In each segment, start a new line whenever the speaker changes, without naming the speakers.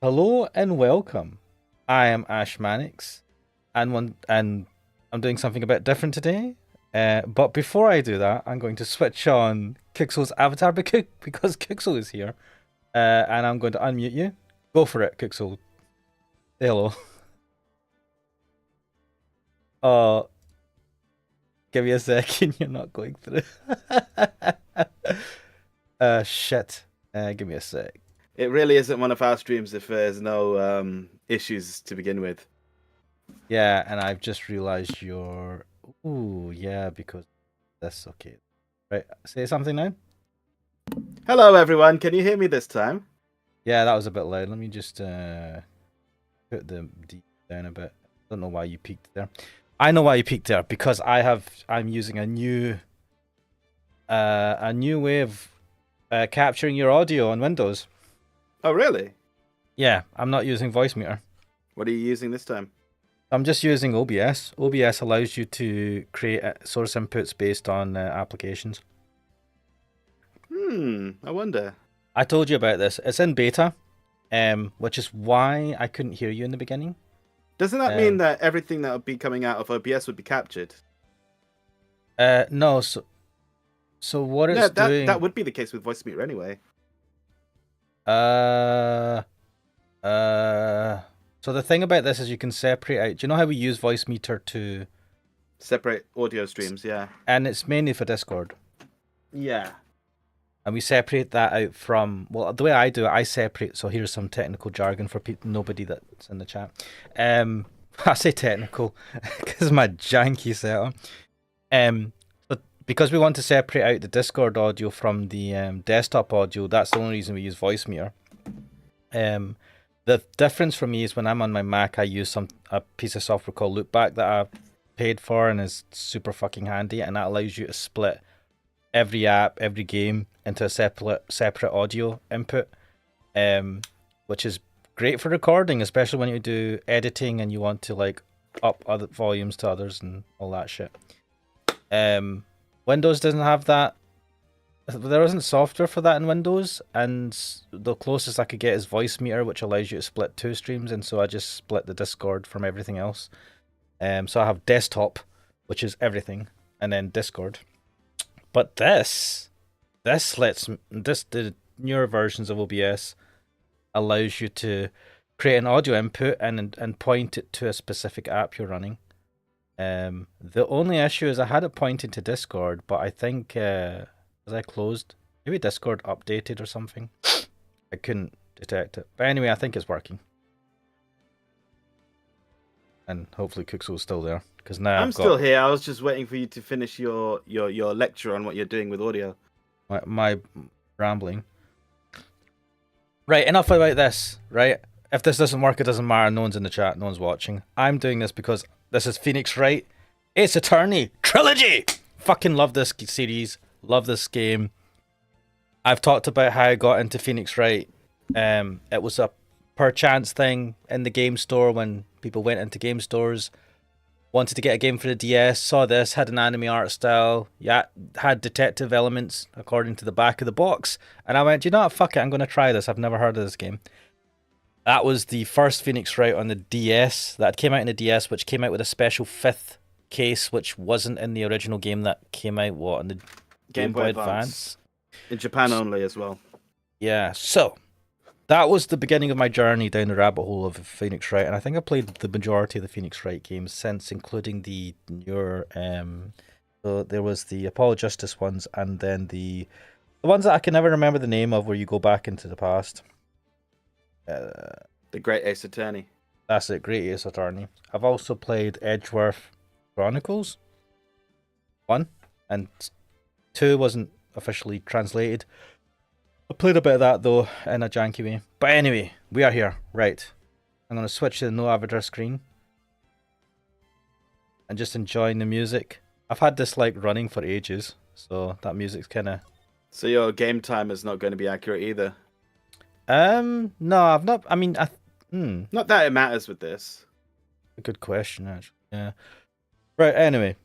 Hello and welcome. I am Ash Mannix, and I'm doing something a bit different today. But before I do that, I'm going to switch on Kixel's avatar because Kixel is here, and I'm going to unmute you. Go for it, Kixel. Say hello. Uh, Give me a second. You're not going through. Shit. Give me a sec.
It really isn't one of our streams if there's no issues to begin with.
Yeah, and I've just realized you're. Ooh, yeah, because that's okay. Right, say something now.
Hello, everyone. Can you hear me this time?
Yeah, that was a bit loud. Let me just put the D down a bit. Don't know why you peaked there. I know why you peaked there because I'm using a new way of capturing your audio on Windows.
Oh, really?
Yeah, I'm not using voice meter.
What are you using this time?
I'm just using OBS. OBS allows you to create source inputs based on applications.
I wonder.
I told you about this. It's in beta, which is why I couldn't hear you in the beginning.
Doesn't that mean that everything that would be coming out of OBS would be captured?
No. So what it's doing?
That would be the case with voice meter anyway.
So the thing about this is you can separate out. Do you know how we use voice meter to
separate audio streams? Yeah.
And it's mainly for Discord.
Yeah.
And we separate that out from, well, the way I do it, I separate. So here's some technical jargon for nobody that's in the chat. I say technical because my janky setup. But because we want to separate out the Discord audio from the desktop audio, that's the only reason we use voice meter. The difference for me is when I'm on my Mac, I use a piece of software called Loopback that I paid for and is super fucking handy, and that allows you to split every app, every game into a separate audio input, which is great for recording, especially when you do editing and you want to like up other volumes to others and all that shit. Windows doesn't have that. There isn't software for that in Windows, and the closest I could get is voice meter, which allows you to split two streams, and so I just split the Discord from everything else. So I have desktop, which is everything, and then Discord. But the newer versions of OBS allows you to create an audio input and point it to a specific app you're running. The only issue is I had it pointed to Discord, but I think was I closed? Maybe Discord updated or something. I couldn't detect it. But anyway, I think it's working. And hopefully Cooksel's still there. Because now
I'm still here. I was just waiting for you to finish your lecture on what you're doing with audio.
My rambling. Right, enough about this, right? If this doesn't work, it doesn't matter. No one's in the chat. No one's watching. I'm doing this because this is Phoenix Wright. Ace Attorney Trilogy! Fucking love this series. Love this game. I've talked about how I got into Phoenix Wright. It was a per chance thing in the game store when people went into game stores. Wanted to get a game for the DS, saw this, had an anime art style, yeah, had detective elements according to the back of the box, and I went, you know what, fuck it, I'm going to try this. I've never heard of this game. That was the first Phoenix Wright on the DS that came out in the DS, which came out with a special 5th case, which wasn't in the original game that came out, on the Game Boy Advance.
In Japan only as well.
Yeah, so that was the beginning of my journey down the rabbit hole of Phoenix Wright, and I think I played the majority of the Phoenix Wright games since, including the newer. So there was the Apollo Justice ones, and then the ones that I can never remember the name of, where you go back into the past.
The Great Ace Attorney.
That's it, Great Ace Attorney. I've also played Edgeworth Chronicles 1, and 2 wasn't officially translated. I played a bit of that though in a janky way. But anyway, we are here. Right. I'm going to switch to the no avatar screen and just enjoying the music. I've had this like running for ages, so that music's kind of...
So your game time is not going to be accurate either?
No, I've not... I mean,
Not that it matters with this.
A good question, actually. Yeah. Right, anyway.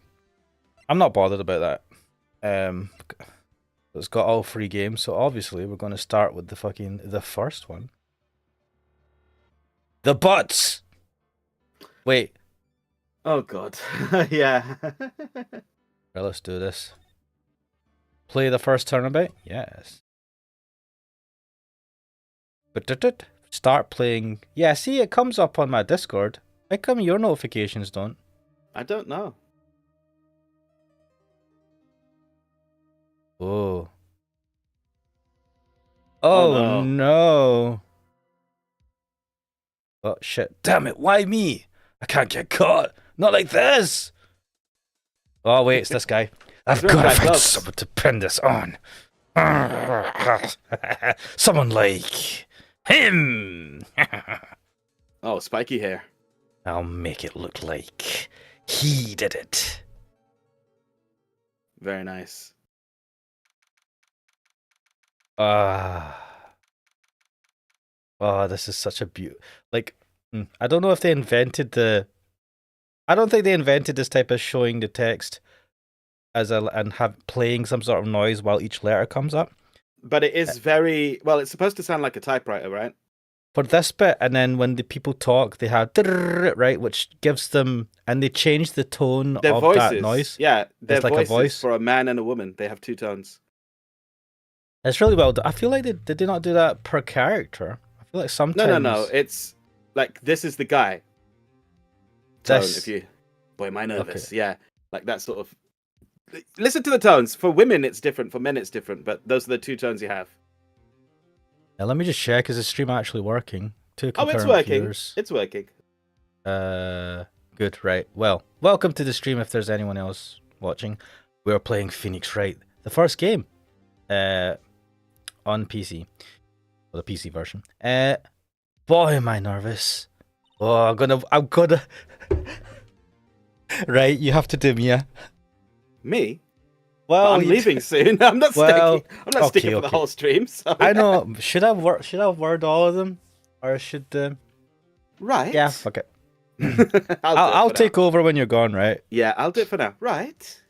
I'm not bothered about that. It's got all 3 games, so obviously we're going to start with the first one. The Butz. Wait.
Oh god. Yeah.
Right, let's do this. Play the first turnabout? Yes. But start playing. Yeah, see, it comes up on my Discord. How come your notifications don't?
I don't know.
Oh.
Oh
Oh
no.
no. Oh shit. Damn it, why me? I can't get caught. Not like this. Oh wait, it's this guy. I've
Throw it
got to
back
find
up.
someone to pin this on. Someone like him.
Oh, spiky hair.
I'll make it look like he did it.
Very nice.
Oh, this is such a beaut. Like, I don't know if they invented the. I don't think they invented this type of showing the text as a and have playing some sort of noise while each letter comes up.
But it is very well. It's supposed to sound like a typewriter, right?
For this bit, and then when the people talk, they have right, which gives them, and they change the tone
Their
of
voices.
that noise.
Yeah, their
It's like a
voices
voice.
for a man and a woman. They have two tones.
It's really well done. I feel like they did not do that per character. I feel like sometimes.
No. It's like this is the guy. Tone.
This-
If you, boy, am I nervous?
Okay.
Yeah, like that sort of. Listen to the tones. For women, it's different. For men, it's different. But those are the two tones you have.
Now, let me just check. Is the stream actually working? Two
Oh, it's
concurrent
working.
viewers.
It's working.
Good, right. Well, welcome to the stream if there's anyone else watching. We're playing Phoenix Wright, the first game on PC. Well, the PC version. Boy, am I nervous. Oh, I'm gonna Right, you have to do Mia.
Me?
Well,
I'm leaving soon. I'm not
Well,
sticking. I'm not sticking for the
okay.
whole stream. So.
I know. Should I word all of them? Or should
Right.
Yeah, fuck it.
I'll
I'll take over when you're gone, right?
Yeah, I'll do it for now. Right.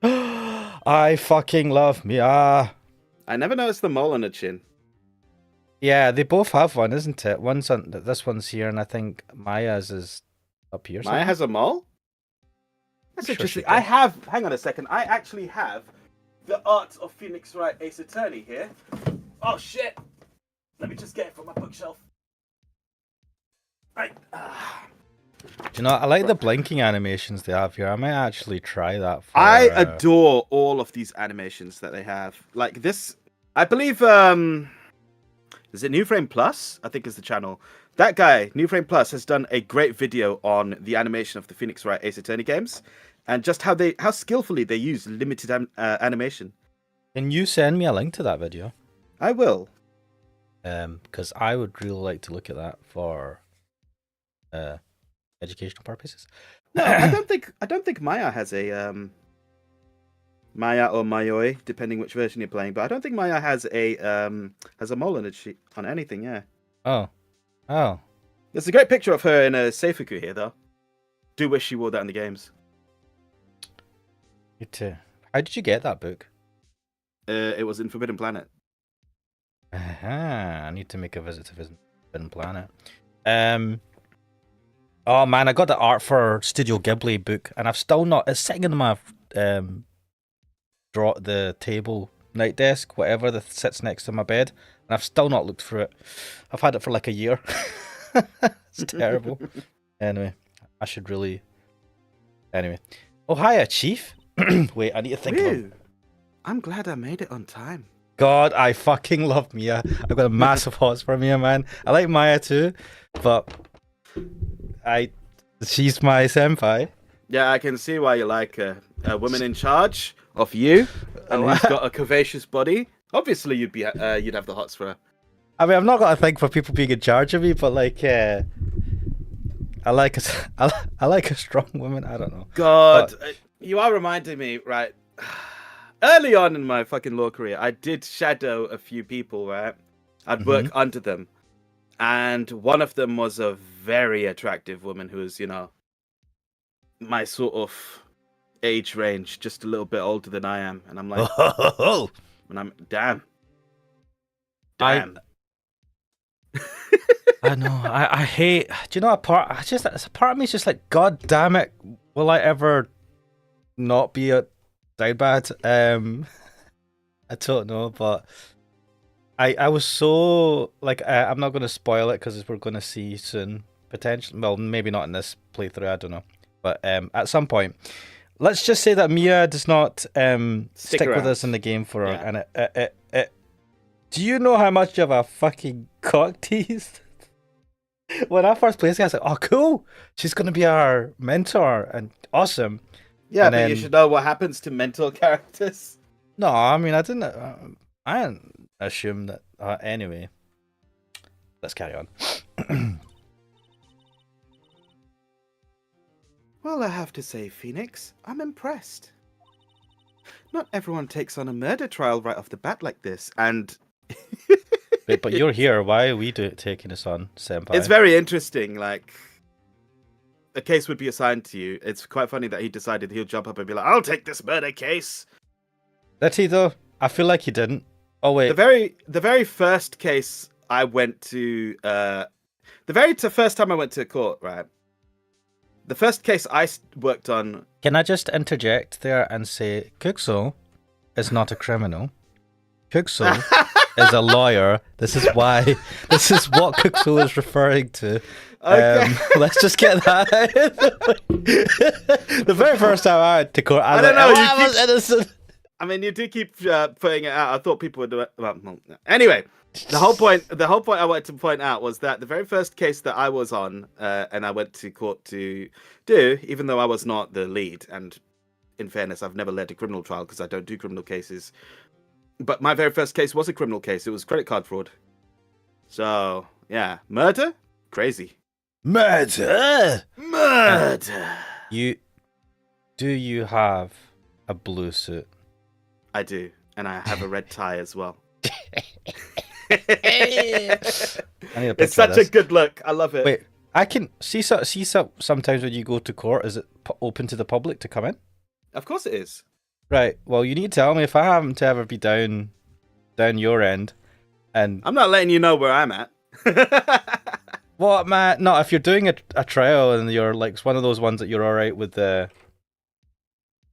I fucking love Mia.
I never noticed the mole on her chin.
Yeah, they both have one, isn't it? One's on this one's here, and I think Maya's is up here.
Maya
somewhere.
has a mole? That's
I'm sure she
interesting. I
does.
have. Hang on a second. I actually have the Art of Phoenix Wright Ace Attorney here. Oh shit! Let me just get it from my bookshelf. Right.
Do you know? I like the blinking animations they have here. I might actually try that. For,
I adore all of these animations that they have. Like this, I believe. Is it New Frame Plus? I think is the channel. That guy, New Frame Plus, has done a great video on the animation of the Phoenix Wright Ace Attorney games, and just how skillfully they use limited animation.
Can you send me a link to that video?
I will.
Because I would really like to look at that for educational purposes.
No, I don't think Maya has a Maya or Mayoi, depending which version you're playing. But I don't think Maya has a mole on anything. Yeah.
Oh.
There's a great picture of her in a Seifuku here, though. Do wish she wore that in the games.
You too. How did you get that book?
It was in Forbidden Planet.
I need to make a visit to Forbidden Planet. Oh man, I got the art for Studio Ghibli book, and I've still not. It's sitting in my the table, night desk, whatever that sits next to my bed, and I've still not looked through it. I've had it for like a year. It's terrible. Anyway, I should really. Anyway, oh hiya, Chief. Wait, I need to think.
Whew. I'm glad I made it on time.
God, I fucking love Mia. I've got a massive hots for Mia, man. I like Maya too, but she's my senpai.
Yeah, I can see why you like a woman in charge of you, and who's got a curvaceous body. Obviously, you'd have the hots for her.
I mean, I've not got a thing for people being in charge of me, but like, I like a strong woman. I don't know.
God, you are reminding me, right? Early on in my fucking law career, I did shadow a few people, right? I'd work under them. And one of them was a very attractive woman who was, my sort of age range, just a little bit older than I am. And I'm like, damn.
I know. I hate. Do you know a part? A part of me is just like, God damn it! Will I ever not be a down bad? I don't know, but I was so like I'm not going to spoil it because we're going to see soon. Potentially, well, maybe not in this playthrough. I don't know, but at some point, let's just say that Mia does not stick with
around.
us in the game for
Yeah.
and it. Do you know how much of a fucking cock tease? When I first played this game, I was like, "Oh, cool! She's gonna be our mentor and awesome."
Yeah,
And
but
then,
you should know what happens to mental characters.
no, I mean, I didn't assume that. Anyway, let's carry on.
Well, I have to say, Phoenix, I'm impressed. Not everyone takes on a murder trial right off the bat like this, and
Wait, but you're here. Why are we taking this on, Senpai?
it's very interesting. Like, a case would be assigned to you. It's quite funny that he decided he'll jump up and be like, "I'll take this murder case."
Did he though? I feel like he didn't. Oh wait,
The very first case I went to, first time I went to court, right? The first case I worked on.
can I just interject there and say Kuxo is not a criminal. Kuxo is a lawyer. This is why. This is what Kuxo is referring to.
Okay.
Let's just get that out. The very first time I went to court, I was
don't
like,
know,
"Oh,
you
I was innocent."
I mean, you do keep putting it out. I thought people would do it. Well, anyway, the whole point I wanted to point out was that the very first case that I was on, and I went to court to do, even though I was not the lead, and in fairness, I've never led a criminal trial because I don't do criminal cases. But my very first case was a criminal case. It was credit card fraud. So yeah, murder, crazy.
Murder.
Murder.
Do you have a blue suit?
I do, and I have a red tie as well.
I need a picture
It's such
of
a
this.
good look. I love it.
Wait, I can see sometimes when you go to court, is it open to the public to come in?
Of course it is.
Right. Well, you need to tell me if I happen to ever be down your end, and
I'm not letting you know where I'm at.
what, man? No, if you're doing a trial and you're like it's one of those ones that you're all right with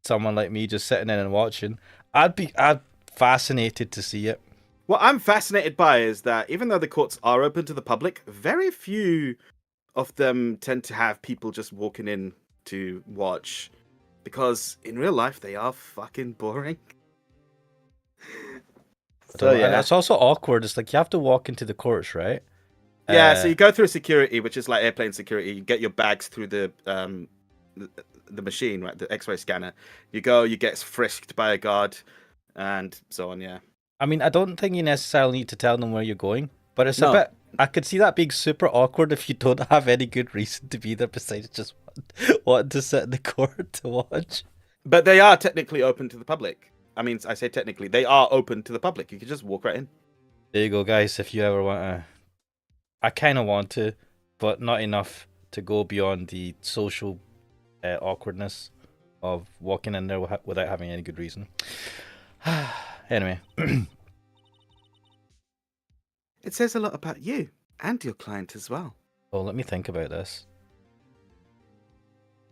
someone like me just sitting in and watching, I'd fascinated to see it.
What I'm fascinated by is that even though the courts are open to the public, very few of them tend to have people just walking in to watch, because in real life they are fucking boring. So
And
yeah,
it's also awkward. It's like you have to walk into the courts, right?
yeah. So you go through security, which is like airplane security. You get your bags through the machine, right? The X-ray scanner. You go, you get frisked by a guard, and so on. Yeah.
I mean, I don't think you necessarily need to tell them where you're going, but it's a
No.
bit. I could see that being super awkward if you don't have any good reason to be there besides just wanting to sit in the court to watch.
But they are technically open to the public. I mean, I say technically, they are open to the public. You can just walk right in.
There you go, guys. If you ever want to, I kind of want to, but not enough to go beyond the social awkwardness of walking in there without having any good reason. Anyway.
It says a lot about you and your client as well.
Well, let me think about this.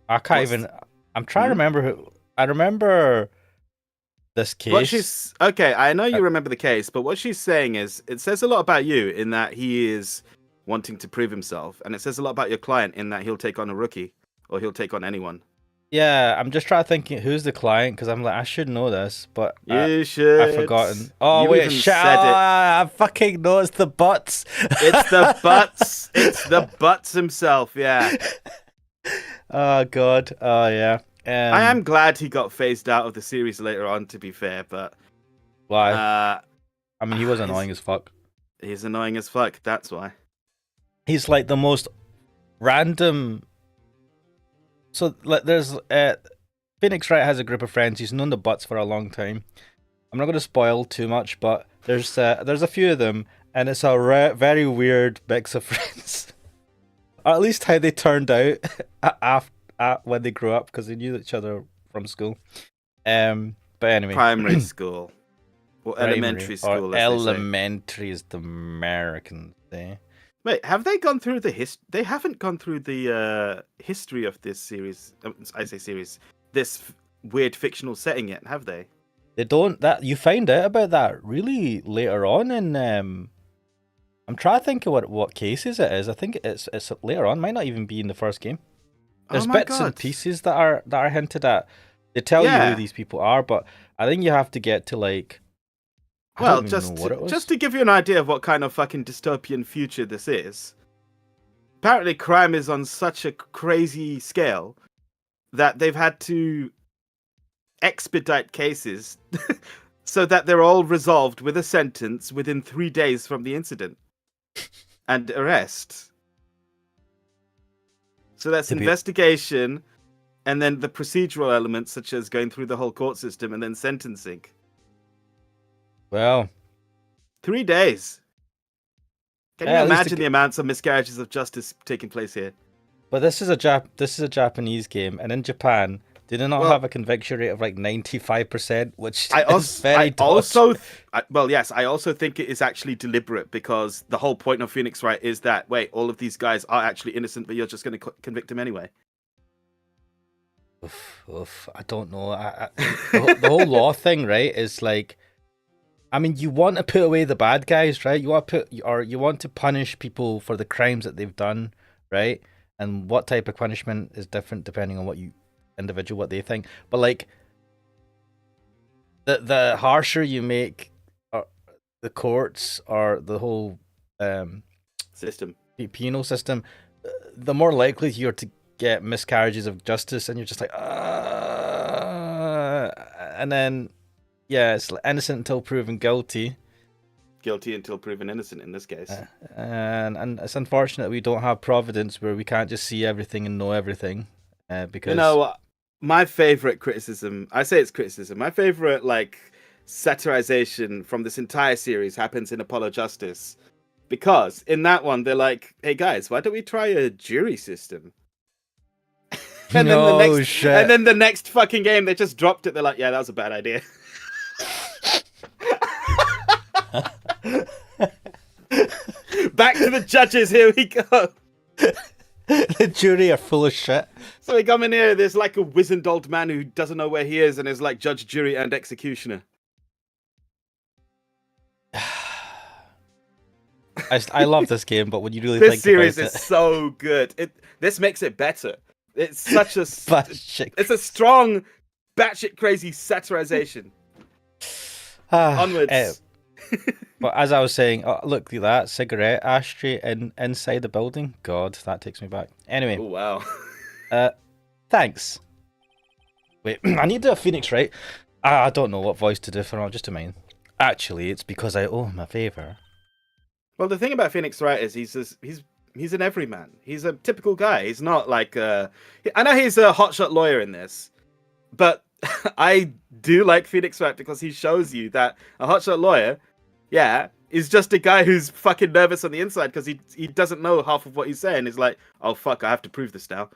I can't
What's-
even. I'm trying to remember who. I remember this case.
What she's okay, I know you remember the case, but what she's saying is it says a lot about you in that he is wanting to prove himself, and it says a lot about your client in that he'll take on a rookie or he'll take on anyone.
Yeah, I'm just trying to think who's the client because I'm like I should know this, but
You should.
I've forgotten. Oh
You
wait,
even
shit!
said it.
I fucking know it's the Butz.
It's the Butz. It's the Butz himself. Yeah.
Oh god. Oh yeah.
I am glad he got phased out of the series later on. To be fair, but
Why?
I
I mean, he was annoying as fuck.
He's annoying as fuck. That's why.
He's like the most random. So like, there's Phoenix Wright has a group of friends. He's known the Butts for a long time. I'm not going to spoil too much, but there's a few of them, and it's a very weird mix of friends. Or at least how they turned out when they grew up, because they knew each other from school. But anyway,
Primary school or
Primary
elementary
or
school. as they say.
elementary is the American say.
Wait, have they gone through the They haven't gone through the history of this series. I say series. This weird fictional setting yet, have they?
They don't. That you find out about that really later on in. I'm trying to think of what cases it is. I think it's later on. Might not even be in the first game. There's
Oh my
bits and
God.
pieces that are hinted at. They tell you
Yeah.
who these people are, but I think you have to get to like. I
Well,
don't even know what it was.
just to give you an idea of what kind of fucking dystopian future this is. Apparently, crime is on such a crazy scale that they've had to expedite cases so that they're all resolved with a sentence within 3 days from the incident and arrest. So that's
To be-
investigation and then the procedural elements, such as going through the whole court system and then sentencing.
Well,
3 days. Can you
at least
imagine the amounts of miscarriages of justice taking place here?
but this is a Japanese game, and in Japan, they do not
Well-
have a conviction rate of like 95%, which
I
is
also,
very
I
dodgy.
also, well, yes, I also think it is actually deliberate because the whole point of Phoenix Wright is that wait, all of these guys are actually innocent, but you're just going to convict them anyway.
Oof, I don't know. The whole law thing, right, is like, I mean, you want to put away the bad guys, right? You want to punish people for the crimes that they've done, right? And what type of punishment is different depending on what what they think. But like, the harsher you make the courts or the whole
System.
penal system, the more likely you're to get miscarriages of justice, and you're just like, and then, yeah, it's innocent until proven guilty.
Guilty until proven innocent in this case.
And it's unfortunate we don't have providence where we can't just see everything and know everything. Because
You know, my favorite criticism, I say it's criticism, my favorite, like, satirization from this entire series happens in Apollo Justice. Because in that one, they're like, hey guys, why don't we try a jury system? And then the next fucking game, they just dropped it. They're like, yeah, that was a bad idea. Back to the judges, here we go.
The jury are full of shit.
So we come in here, there's like a wizened old man who doesn't know where he is and is like judge, jury, and executioner.
I love this game, but when you really
This
think
series
about
is so good. This makes it better. It's such a
Batshit.
it's a strong, batshit crazy satirization. Onwards.
But as I was saying, look at that cigarette ashtray inside the building. God, that takes me back. Anyway,
Oh wow.
Thanks. Wait, I need a Phoenix, right? I don't know what voice to do for him, just to mine. Actually, it's because I owe him a favor.
Well, the thing about Phoenix Wright is he's an everyman. He's a typical guy. He's not like I know he's a hotshot lawyer in this, but I do like Phoenix Wright because he shows you that a hotshot lawyer, yeah, is just a guy who's fucking nervous on the inside because he doesn't know half of what he's saying. He's like, oh fuck, I have to prove this now.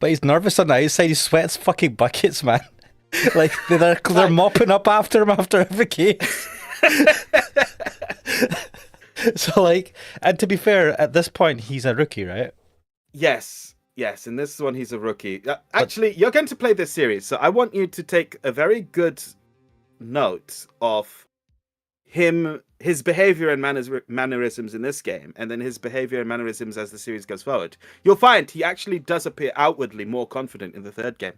But he's nervous on the outside. He sweats fucking buckets, man. Like they're mopping up after him after every case. So like, and to be fair, at this point he's a rookie, right?
Yes. In this one, he's a rookie. Actually, you're going to play this series, so I want you to take a very good note of his behavior and mannerisms in this game, and then his behavior and mannerisms as the series goes forward. You'll find he actually does appear outwardly more confident in the third game.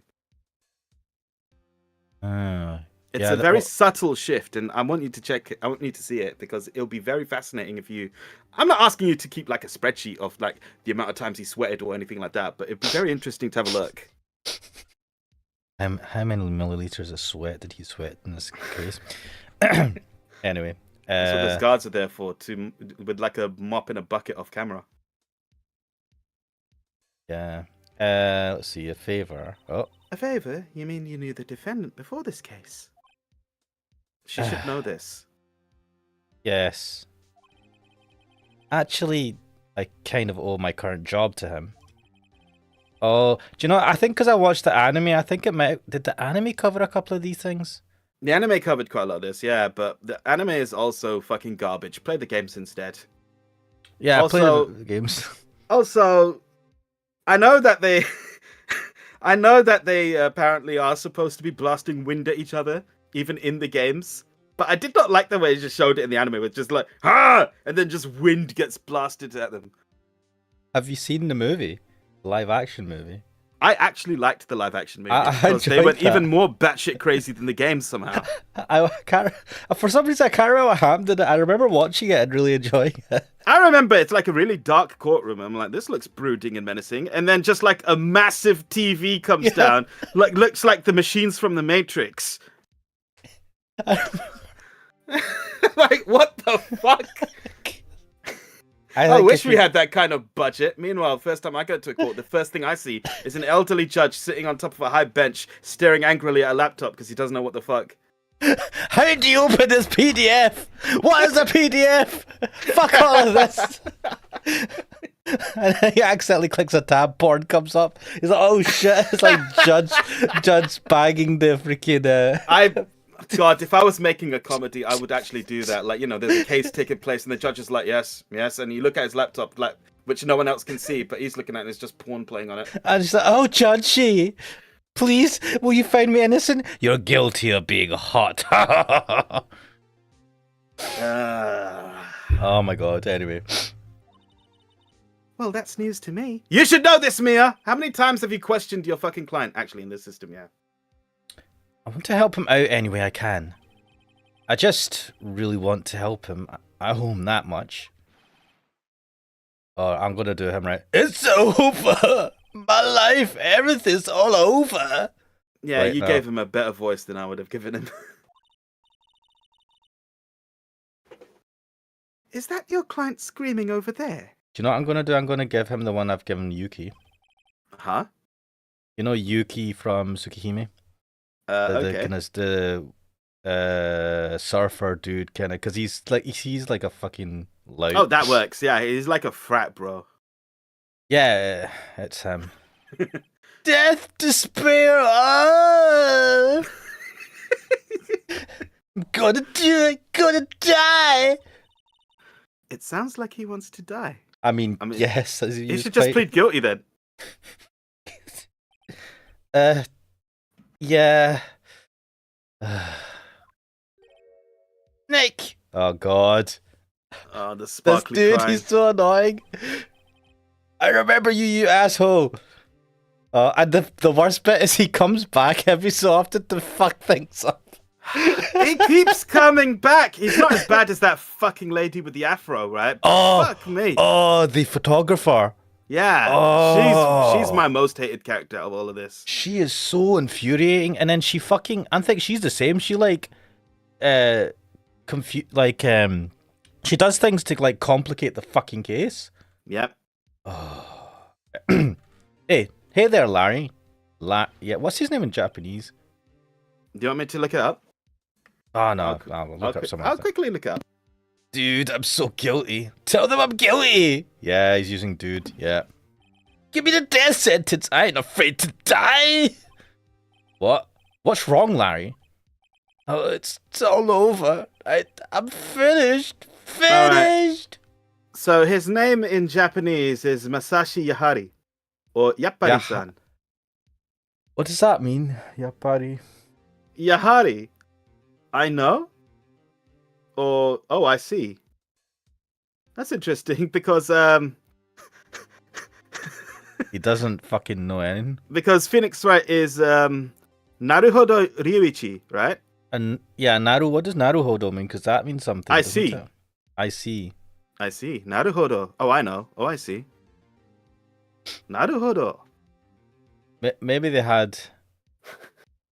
It's a very subtle shift, and I want you to check it. I want you to see it because it'll be very fascinating if you. I'm not asking you to keep like a spreadsheet of like the amount of times he sweated or anything like that, but it'd be very interesting to have a look.
How many milliliters of sweat did he sweat in this case? Anyway,
That's what those guards are there for, with like a mop and a bucket off camera.
Yeah. Let's see, a favor. Oh,
A favor? You mean you knew the defendant before this case? She should know this.
yes. Actually, I kind of owe my current job to him. Oh, do you know? I think because I watched the anime, I think did the anime cover a couple of these things?
The anime covered quite a lot of this, yeah, but the anime is also fucking garbage. Play the games instead.
Yeah,
Also-
play the games.
Also, I know that they, I know that they apparently are supposed to be blasting wind at each other, even in the games. But I did not like the way they just showed it in the anime, with just like ah, and then just wind gets blasted at them.
Have you seen the movie? Live action movie?
I actually liked the live action movie
I
because they
enjoyed
went
that.
even more batshit crazy than the games somehow.
I can't. For some reason, I can't remember what happened in it. I remember watching it and really enjoying it.
I remember it's like a really dark courtroom. I'm like, this looks brooding and menacing, and then just like a massive TV comes down, like looks like the machines from the Matrix. Like, what the fuck? I wish we had that kind of budget. Meanwhile, first time I go to a court, the first thing I see is an elderly judge sitting on top of a high bench, staring angrily at a laptop because he doesn't know what the fuck.
How do you open this PDF? What is a PDF? Fuck all of this. And then he accidentally clicks a tab, porn comes up. He's like, oh shit. It's like judge bagging the freaking...
God, if I was making a comedy, I would actually do that. Like, you know, there's a case taking place and the judge is like, yes, and you look at his laptop, like, which no one else can see, but he's looking at it and it's just porn playing on it.
I'm just like, oh, judgy, please, will you find me innocent? You're guilty of being hot. Oh my god, anyway.
Well, that's news to me. You should know this, Mia! How many times have you questioned your fucking client? Actually, in this system, yeah.
I want to help him out any way I can. I just really want to help him. I owe him that much. Oh, I'm gonna do him right. It's over! My life, everything's all over!
Yeah,
Right,
you
no.
gave him a better voice than I would have given him. Is that your client screaming over there?
Do you know what I'm gonna do? I'm gonna give him the one I've given Yuki.
Huh?
You know Yuki from Tsukihime?
Okay.
The surfer dude kind of, because he's like a fucking loud.
Oh, that works. Yeah, he's like a frat bro.
Yeah, it's him. Death, despair. Oh! I'm gonna do it. Gonna die.
It sounds like he wants to die.
I mean yes.
He should just plead guilty then.
Yeah. Nick. Oh god.
Oh, the
This
sparkly
dude,
crying.
he's so annoying. I remember you, you asshole. And the worst bit is he comes back every so often to fuck things up.
He keeps coming back. He's not as bad as that fucking lady with the afro, right?
Oh,
Fuck me.
Oh, the photographer.
Yeah,
Oh.
she's my most hated character of all of this.
She is so infuriating, and then she fucking. I think she's the same. She like, she does things to like complicate the fucking case.
Yep.
Oh. hey there, Larry. Yeah, what's his name in Japanese?
Do you want me to look it up?
Oh no, I'll look up something.
I'll quickly look it up.
Dude, I'm so guilty. Tell them I'm guilty. Yeah, he's using dude. Yeah. Give me the death sentence. I ain't afraid to die. What? What's wrong, Larry? Oh, it's all over. I'm finished. Finished.
So his name in Japanese is Masashi Yahari, or Yappari-san.
What does that mean, Yappari?
Yahari, I know. Or oh, I see. That's interesting because
He doesn't fucking know anything.
because Phoenix Wright is Naruhodo Ryuichi, right?
And yeah, Naru. What does Naruhodo mean? Because that means something.
I
doesn't
see.
it? I see.
I see. Naruhodo. Oh, I know. Oh, I see. Naruhodo.
Maybe they had.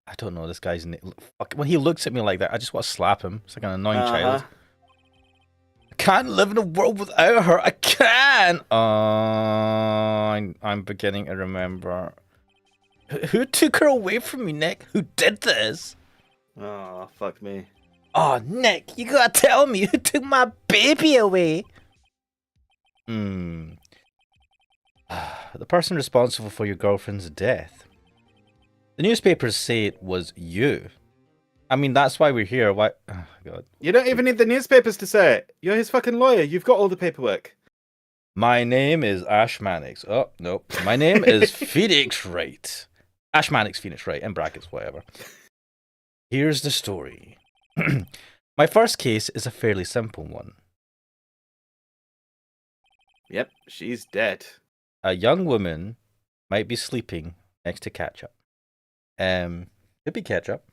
I don't know this guy's name. When he looks at me like that, I just want to slap him. It's like an annoying child. I can't live in a world without her. I can't. I'm beginning to remember. Who took her away from me, Nick? Who did this?
Oh, fuck me.
Oh, Nick, you gotta tell me who took my baby away. The person responsible for your girlfriend's death. The newspapers say it was you. I mean, that's why we're here. Why? Oh, God.
You don't even need the newspapers to say it. You're his fucking lawyer. You've got all the paperwork.
My name is Ash Mannix. Oh, nope. My name is Phoenix Wright. Ash Mannix, Phoenix Wright, in brackets, whatever. Here's the story. My first case is a fairly simple one.
Yep, she's dead.
A young woman might be sleeping next to ketchup. Could be ketchup.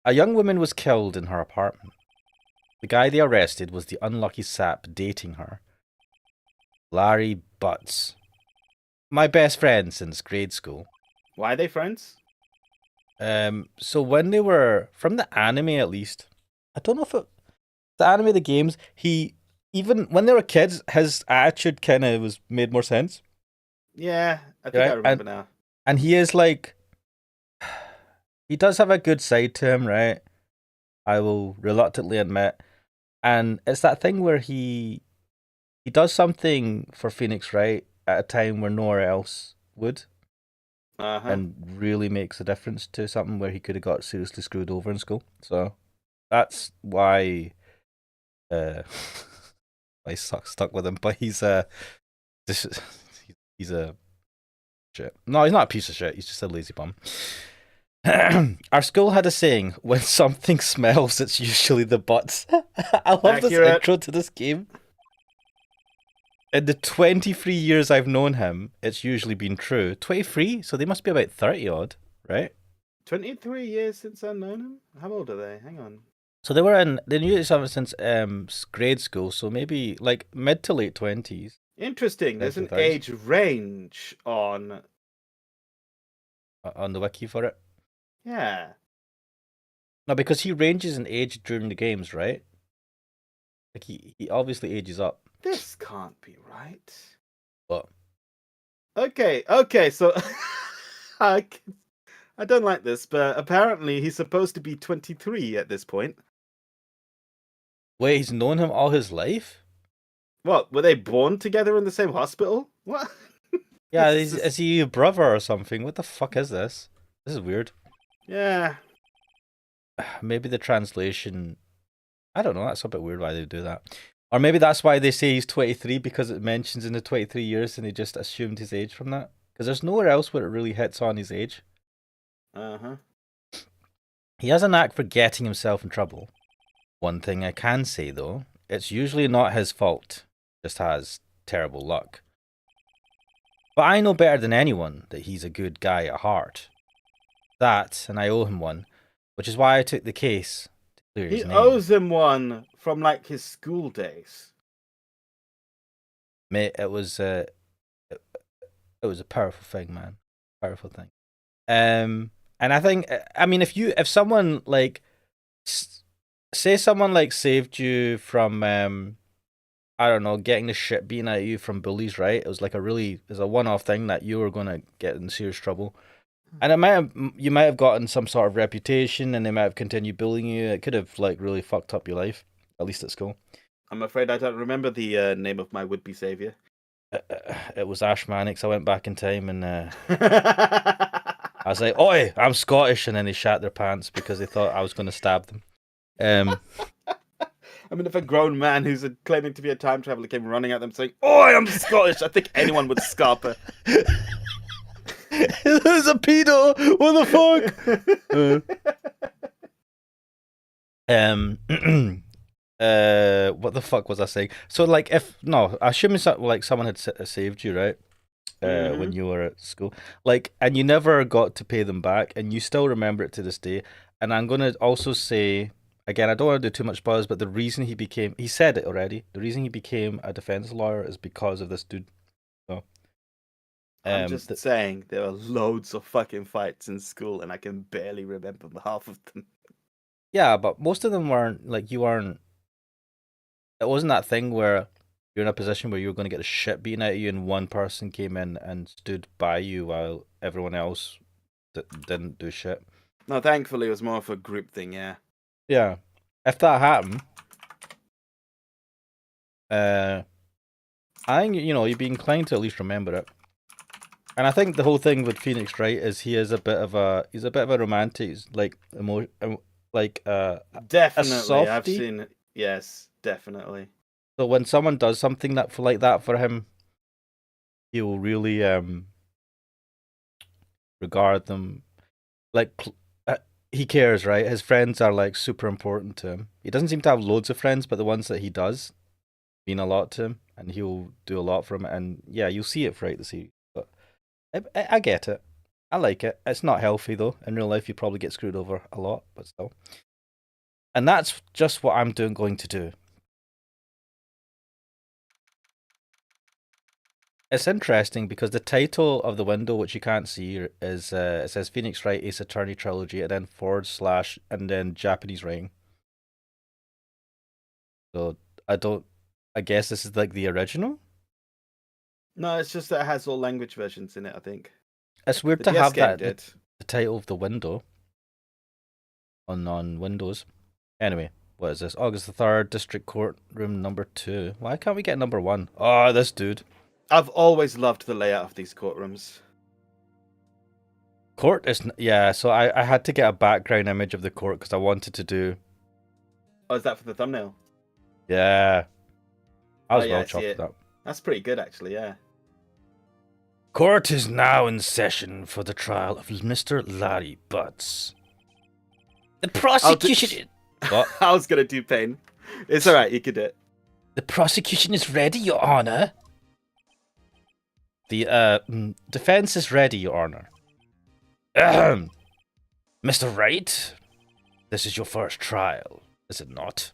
A young woman was killed in her apartment. The guy they arrested was the unlucky sap dating her, Larry Butz. My best friend since grade school.
Why are they friends?
So when they were, from the anime at least, I don't know if it, the anime, the games, even when they were kids, his attitude kind of was made more sense.
Yeah, I think I remember now.
And he is like, he does have a good side to him, right? I will reluctantly admit. And it's that thing where he does something for Phoenix, right, at a time where nowhere else would. And really makes a difference to something where he could have got seriously screwed over in school. So that's why I stuck with him. But he's a shit. No, he's not a piece of shit. He's just a lazy bum. Our school had a saying: when something smells, it's usually the butts. I love this intro to this game. In the 23 years I've known him, it's usually been true. 23? So they must be about 30 odd, right?
23 years since I've known him? How old are they? Hang on.
So they knew each other since grade school, so maybe like mid to late 20s.
Interesting. There's an age range on
the wiki for it.
Yeah.
No, because he ranges in age during the games, right? Like he obviously ages up.
This can't be right.
What?
Okay, so I don't like this, but apparently he's supposed to be 23 at this point.
Wait, he's known him all his life?
What, were they born together in the same hospital? What?
Yeah, is he a brother or something? What the fuck is this? This is weird.
Yeah.
Maybe the translation... I don't know, that's a bit weird why they do that. Or maybe that's why they say he's 23, because it mentions in the 23 years and they just assumed his age from that. Because there's nowhere else where it really hits on his age. He has a knack for getting himself in trouble. One thing I can say, though, it's usually not his fault. Just has terrible luck. But I know better than anyone that he's a good guy at heart. That, and I owe him one, which is why I took the case.
He owes him one from like his school days.
Mate, it was a powerful thing, man. Powerful thing. And I think, I mean, if someone like, say someone like saved you from, I don't know, getting the shit beaten out of you from bullies, right? It was like it was a one-off thing that you were gonna get in serious trouble. And you might have gotten some sort of reputation, and they might have continued bullying you. It could have like really fucked up your life, at least at school.
I'm afraid I don't remember the name of my would-be savior.
It was Ash Mannix. I went back in time and I was like, "Oi, I'm Scottish," and then they shat their pants because they thought I was going to stab them.
I mean, if a grown man who's claiming to be a time traveler came running at them saying, "Oi, I'm Scottish," I think anyone would scarper.
There's a pedo. What the fuck? What the fuck was I saying? So, like, assuming someone had saved you, right? When you were at school, like, and you never got to pay them back, and you still remember it to this day. And I'm gonna also say, again, I don't want to do too much spoilers, but the reason he said it already. The reason he became a defense lawyer is because of this dude. So.
I'm just saying, there are loads of fucking fights in school, and I can barely remember half of them.
Yeah, but most of them weren't, like, you weren't... It wasn't that thing where you're in a position where you were going to get the shit beaten out of you, and one person came in and stood by you while everyone else didn't do shit.
No, thankfully, it was more of a group thing, yeah.
Yeah. If that happened... I think, you'd be inclined to at least remember it. And I think the whole thing with Phoenix Wright is he's a bit of a romantic, like
definitely. I've seen it. Yes, definitely.
So when someone does something like that for him, he'll really regard them like he cares, right? His friends are like super important to him. He doesn't seem to have loads of friends, but the ones that he does mean a lot to him, and he'll do a lot for him. And yeah, you'll see it throughout the series. But I get it. I like it. It's not healthy though. In real life, you probably get screwed over a lot, but still. And that's just what I'm going to do. It's interesting because the title of the window, which you can't see, is it says Phoenix Wright Ace Attorney Trilogy, and then / and then Japanese writing. So I guess this is like the original.
No, it's just that it has all language versions in it, I think.
It's weird to have that the title of the window on Windows. Anyway, what is this? August the 3rd, District Court Room number 2. Why can't we get number 1? Oh, this dude.
I've always loved the layout of these courtrooms.
Court is... Yeah, so I had to get a background image of the court because I wanted to do...
Oh, is that for the thumbnail?
Yeah. I was well chopped up.
That's pretty good, actually, yeah.
Court is now in session for the trial of Mr. Larry Butz. The prosecution... What?
I was going to do pain. It's alright, you can do it.
The prosecution is ready, Your Honor. The defense is ready, Your Honor. Mr. Wright, this is your first trial, is it not?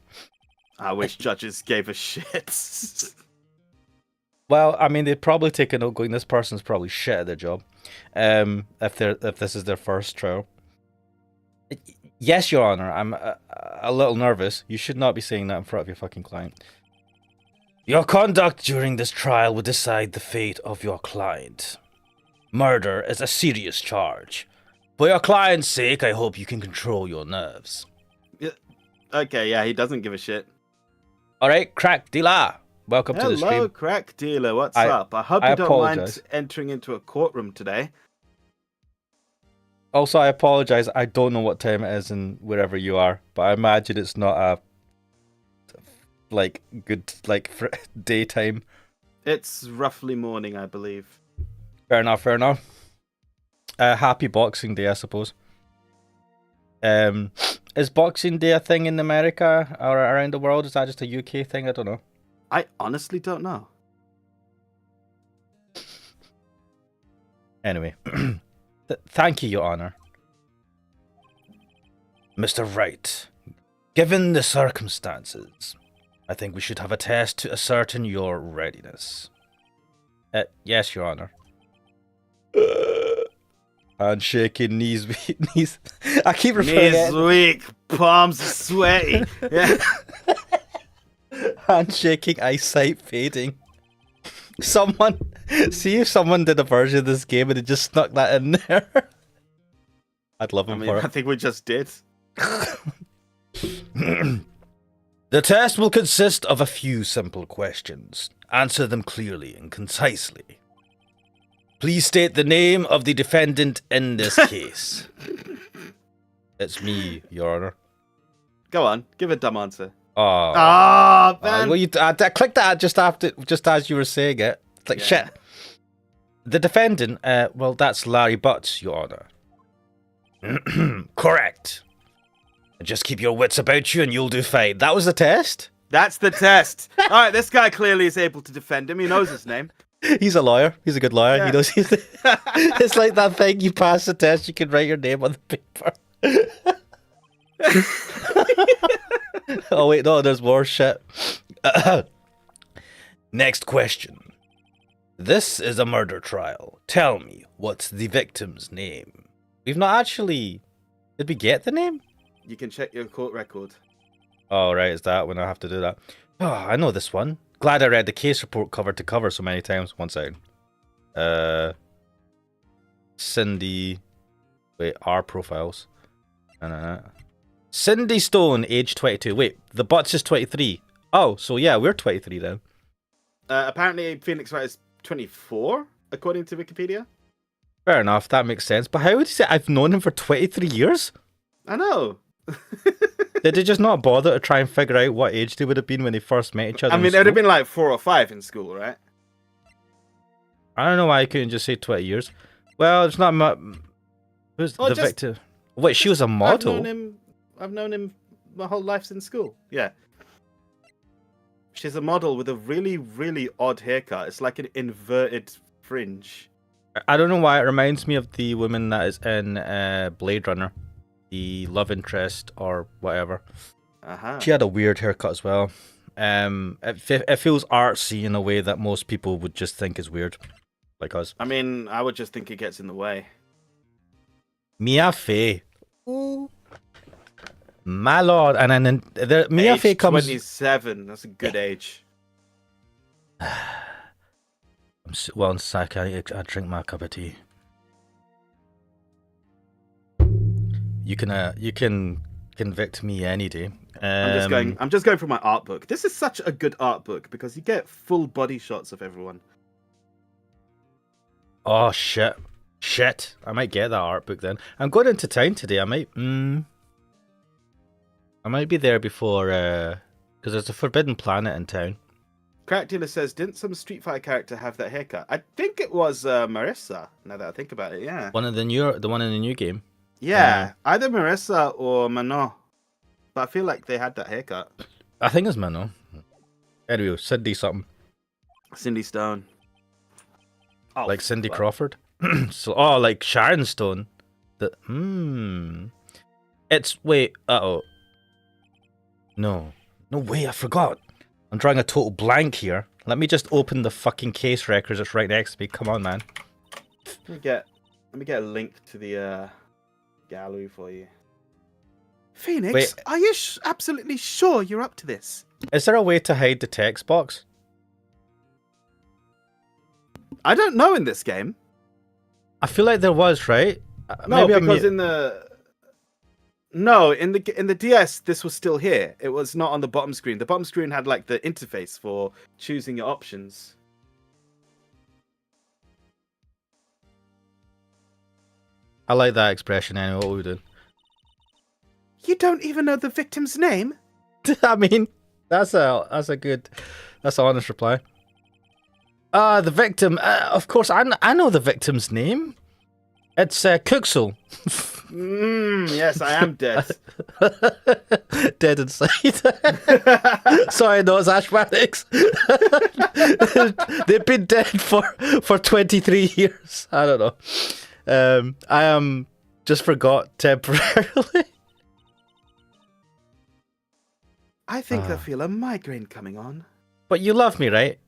I wish judges gave a shit.
Well, I mean, they'd probably take a note going, this person's probably shit at their job. If this is their first trial. Yes, Your Honor, I'm a little nervous. You should not be saying that in front of your fucking client. Your conduct during this trial will decide the fate of your client. Murder is a serious charge. For your client's sake, I hope you can control your nerves.
Okay, yeah, he doesn't give a shit.
Alright, Crack Dealer. Welcome to the stream.
Hello, Crack Dealer. What's up? I hope you don't mind entering into a courtroom today.
Also, I apologize. I don't know what time it is in wherever you are, but I imagine it's not a good daytime.
It's roughly morning, I believe.
Fair enough. Happy Boxing Day, I suppose. Is Boxing Day a thing in America or around the world? Is that just a UK thing? I don't know.
I honestly don't know.
Anyway, thank you, Your Honor. Mr. Wright, given the circumstances, I think we should have a test to ascertain your readiness. Yes, Your Honor. Handshaking, knees weak, knees... I keep referring
Knees weak, palms sweaty. Yeah.
Handshaking, eyesight fading. See if someone did a version of this game and they just snuck that in there. I'd love him for it.
I think we just did.
The test will consist of a few simple questions. Answer them clearly and concisely. Please state the name of the defendant in this case. It's me, Your Honor.
Go on, give a dumb answer.
Oh,
man.
Well, I clicked that just as you were saying it. It's like, shit. The defendant, well, that's Larry Butz, Your Honor. Correct. Just keep your wits about you and you'll do fine. That was the test?
That's the test. All right, this guy clearly is able to defend him. He knows his name.
He's a lawyer. He's a good lawyer. Yeah. He knows it's like that thing, you pass the test, you can write your name on the paper. Oh, wait, no, there's more shit. Next question. This is a murder trial. Tell me, what's the victim's name? We've not actually... Did we get the name?
You can check your court record.
Oh, right, is that when I have to do that? Oh, I know this one. Glad I read the case report cover to cover so many times. One second. Cindy... Wait, our profiles. Cindy Stone, age 22. Wait, the Butz is 23. Oh, so yeah, we're 23 then.
Apparently, Phoenix Wright is 24, according to Wikipedia.
Fair enough, that makes sense. But how would you say I've known him for 23 years?
I know.
Did they just not bother to try and figure out what age they would have been when they first met each other?
I mean, it would have been like 4 or 5 in school, right?
I don't know why I couldn't just say 20 years. Well, it's not much. Who's
Or
the
just-
victim? Wait, she was a model?
I've known him my whole life since school. Yeah. She's a model with a really, really odd haircut. It's like an inverted fringe.
I don't know why it reminds me of the woman that is in Blade Runner, the love interest or whatever.
Uh-huh.
She had a weird haircut as well. It feels artsy in a way that most people would just think is weird, like us.
I mean, I would just think it gets in the way.
Mia Fey, my lord, and then Mia Fey comes.
27. That's a good age.
One sec, I drink my cup of tea. You can convict me any day.
I'm just going for my art book. This is such a good art book because you get full body shots of everyone.
Oh shit. I might get that art book then. I'm going into town today. I might be there before because there's a Forbidden Planet in town.
Crack Dealer says, didn't some Street Fighter character have that haircut? I think it was Marissa, now that I think about it, yeah.
The one in the new game.
Yeah, either Marissa or Manon. But I feel like they had that haircut.
I think it's Manon. Anyway, Cindy something.
Cindy Stone. Oh,
like Cindy
fuck.
Crawford. So, like Sharon Stone. It's wait. No way. I forgot. I'm drawing a total blank here. Let me just open the fucking case records that's right next to me. Come on, man.
Let me get a link to the gallery for you. Phoenix,
Wait.
are you absolutely sure you're up to this?
Is there a way to hide the text box?
I don't know in this game.
I feel like there was, right?
No,
Maybe
because in the DS, this was still here. It was not on the bottom screen. The bottom screen had like the interface for choosing your options.
I like that expression anyway. What we doing?
You don't even know the victim's name?
I mean, that's an honest reply. The victim. Of course, I know the victim's name. It's Kuxel.
Yes, I am dead.
Dead inside. Sorry, no, it's Ashmatics. They've been dead for 23 years. I don't know. I am just forgot temporarily.
I think I feel a migraine coming on.
But you love me, right?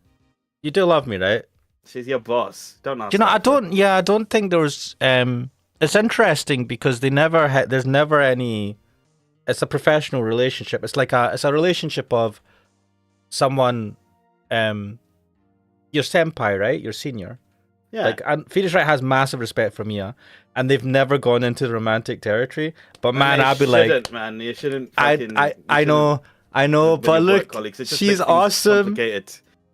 You do love me, right?
She's your boss. Don't ask.
Do you know? I don't think there's. It's interesting because there's never any. It's a professional relationship. It's a relationship of someone, your senpai, right? Your senior.
Yeah.
And Phoenix Wright has massive respect for Mia, and they've never gone into romantic territory. But man, I'd be like,
man, you shouldn't.
I know, but look, she's awesome.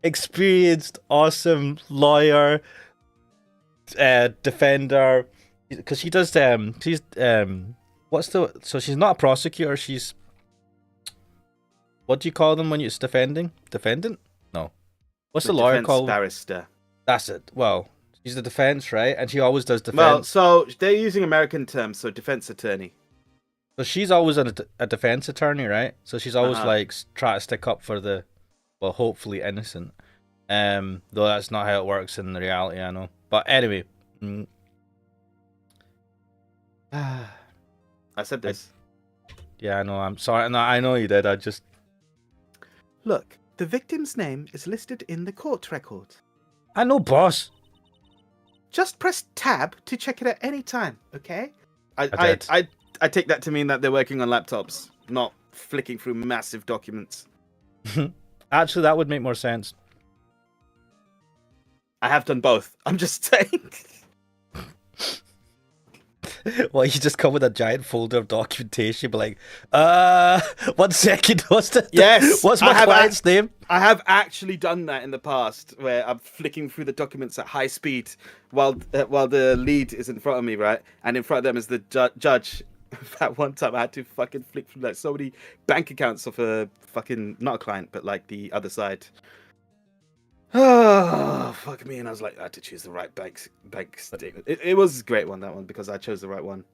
Experienced, awesome lawyer, defender, because she does she's she's not a prosecutor, she's, what do you call them when it's defendant? No, what's the lawyer called?
Barrister.
That's it. Well, she's the defense, right? And she always does defense.
Well, so they're using American terms, so defense attorney.
So she's always a defense attorney, right? So she's always like try to stick up for the, well, hopefully innocent. Though that's not how it works in reality, I know. But anyway,
I said this.
Yeah, I know. I'm sorry. No, I know you did. I just
look. The victim's name is listed in the court record.
I know, boss.
Just press tab to check it at any time. Okay. I take that to mean that they're working on laptops, not flicking through massive documents.
Actually, that would make more sense.
I have done both. I'm just saying.
Well, you just come with a giant folder of documentation, be like, 1 second, what's my client's name?
I have actually done that in the past, where I'm flicking through the documents at high speed while the lead is in front of me, right? And in front of them is the judge. At one time, I had to fucking flick through like so many bank accounts of a fucking, not a client, but like the other side. Oh, fuck me. And I was like, I had to choose the right bank statement. It was a great one, that one, because I chose the right one.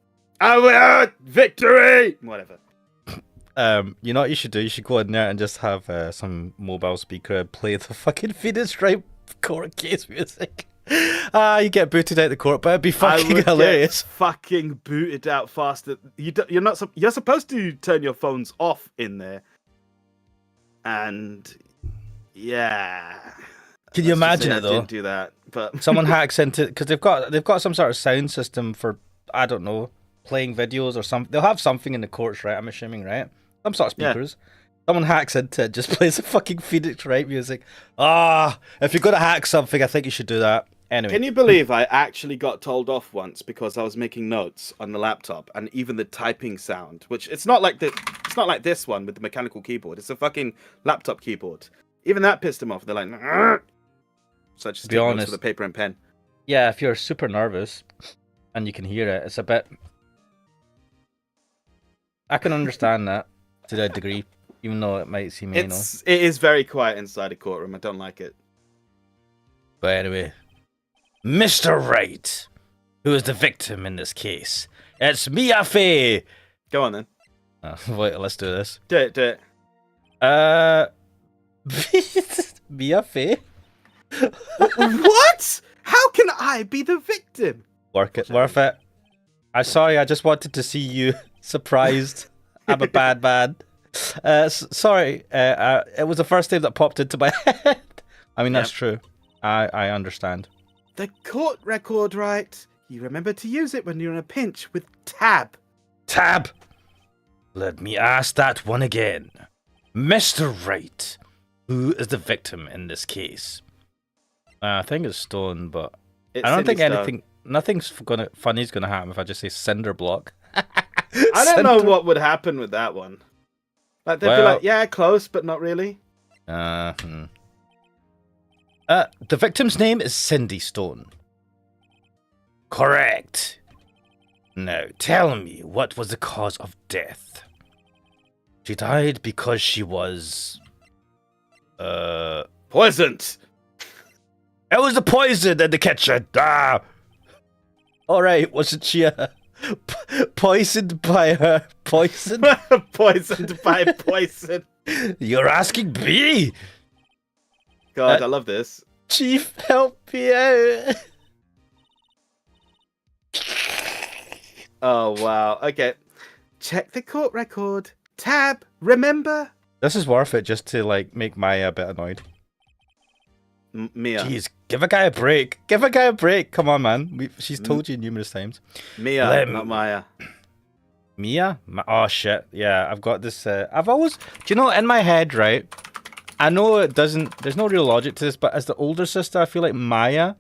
Victory! Whatever.
You know what you should do? You should go in there and just have some mobile speaker play the fucking Phoenix Wright court case music. You get booted out the court, but it'd be fucking hilarious.
Fucking booted out faster. You're supposed to turn your phones off in there. And yeah.
Can you imagine it though?
I didn't do that, but
someone hacks into, because they've got some sort of sound system for, I don't know, playing videos or something. They'll have something in the courts, right? I'm assuming, right? Some sort of speakers. Yeah. Someone hacks into it, just plays the fucking Phoenix Wright music. If you're gonna hack something, I think you should do that. Anyway.
Can you believe I actually got told off once because I was making notes on the laptop, and even the typing sound, which it's not like this one with the mechanical keyboard. It's a fucking laptop keyboard. Even that pissed them off. They're like, Argh! So I just take notes with a paper and pen.
Yeah, if you're super nervous and you can hear it, it's a bit. I can understand that to a degree, even though it might seem anal.
It is very quiet inside a courtroom. I don't like it.
But anyway. Mr. Wright, who is the victim in this case. It's Mia Fey.
Go on then.
Wait, let's do this.
Do it.
Mia Fey?
What? How can I be the victim?
Worth it. I'm sorry, I just wanted to see you surprised. I'm a bad man. Sorry, it was the first name that popped into my head. I mean, that's true. I understand.
The court record, right? You remember to use it when you're in a pinch with tab.
Tab! Let me ask that one again. Mr. Wright, who is the victim in this case? I think it's Stone, but I don't think nothing's funny's gonna happen if I just say cinder block.
I don't know what would happen with that one. Like they'd be like, yeah, close, but not really.
The victim's name is Cindy Stone. Correct. Now, tell me, what was the cause of death? She died because she was...
poisoned!
It was the poison in the kitchen! Ah! Alright, wasn't she poisoned by her poison?
Poisoned by poison.
You're asking me?
God, I love this.
Chief, help me out.
Oh, wow. Okay. Check the court record. Tab, remember?
This is worth it just to, like, make Maya a bit annoyed.
Mia.
Jeez, give a guy a break. Give a guy a break. Come on, man. She's told you numerous times.
Mia, not Maya.
Mia? Oh, shit. Yeah, I've got this. I've always... Do you know, in my head, right? I know it doesn't... There's no real logic to this, but as the older sister, I feel like Maya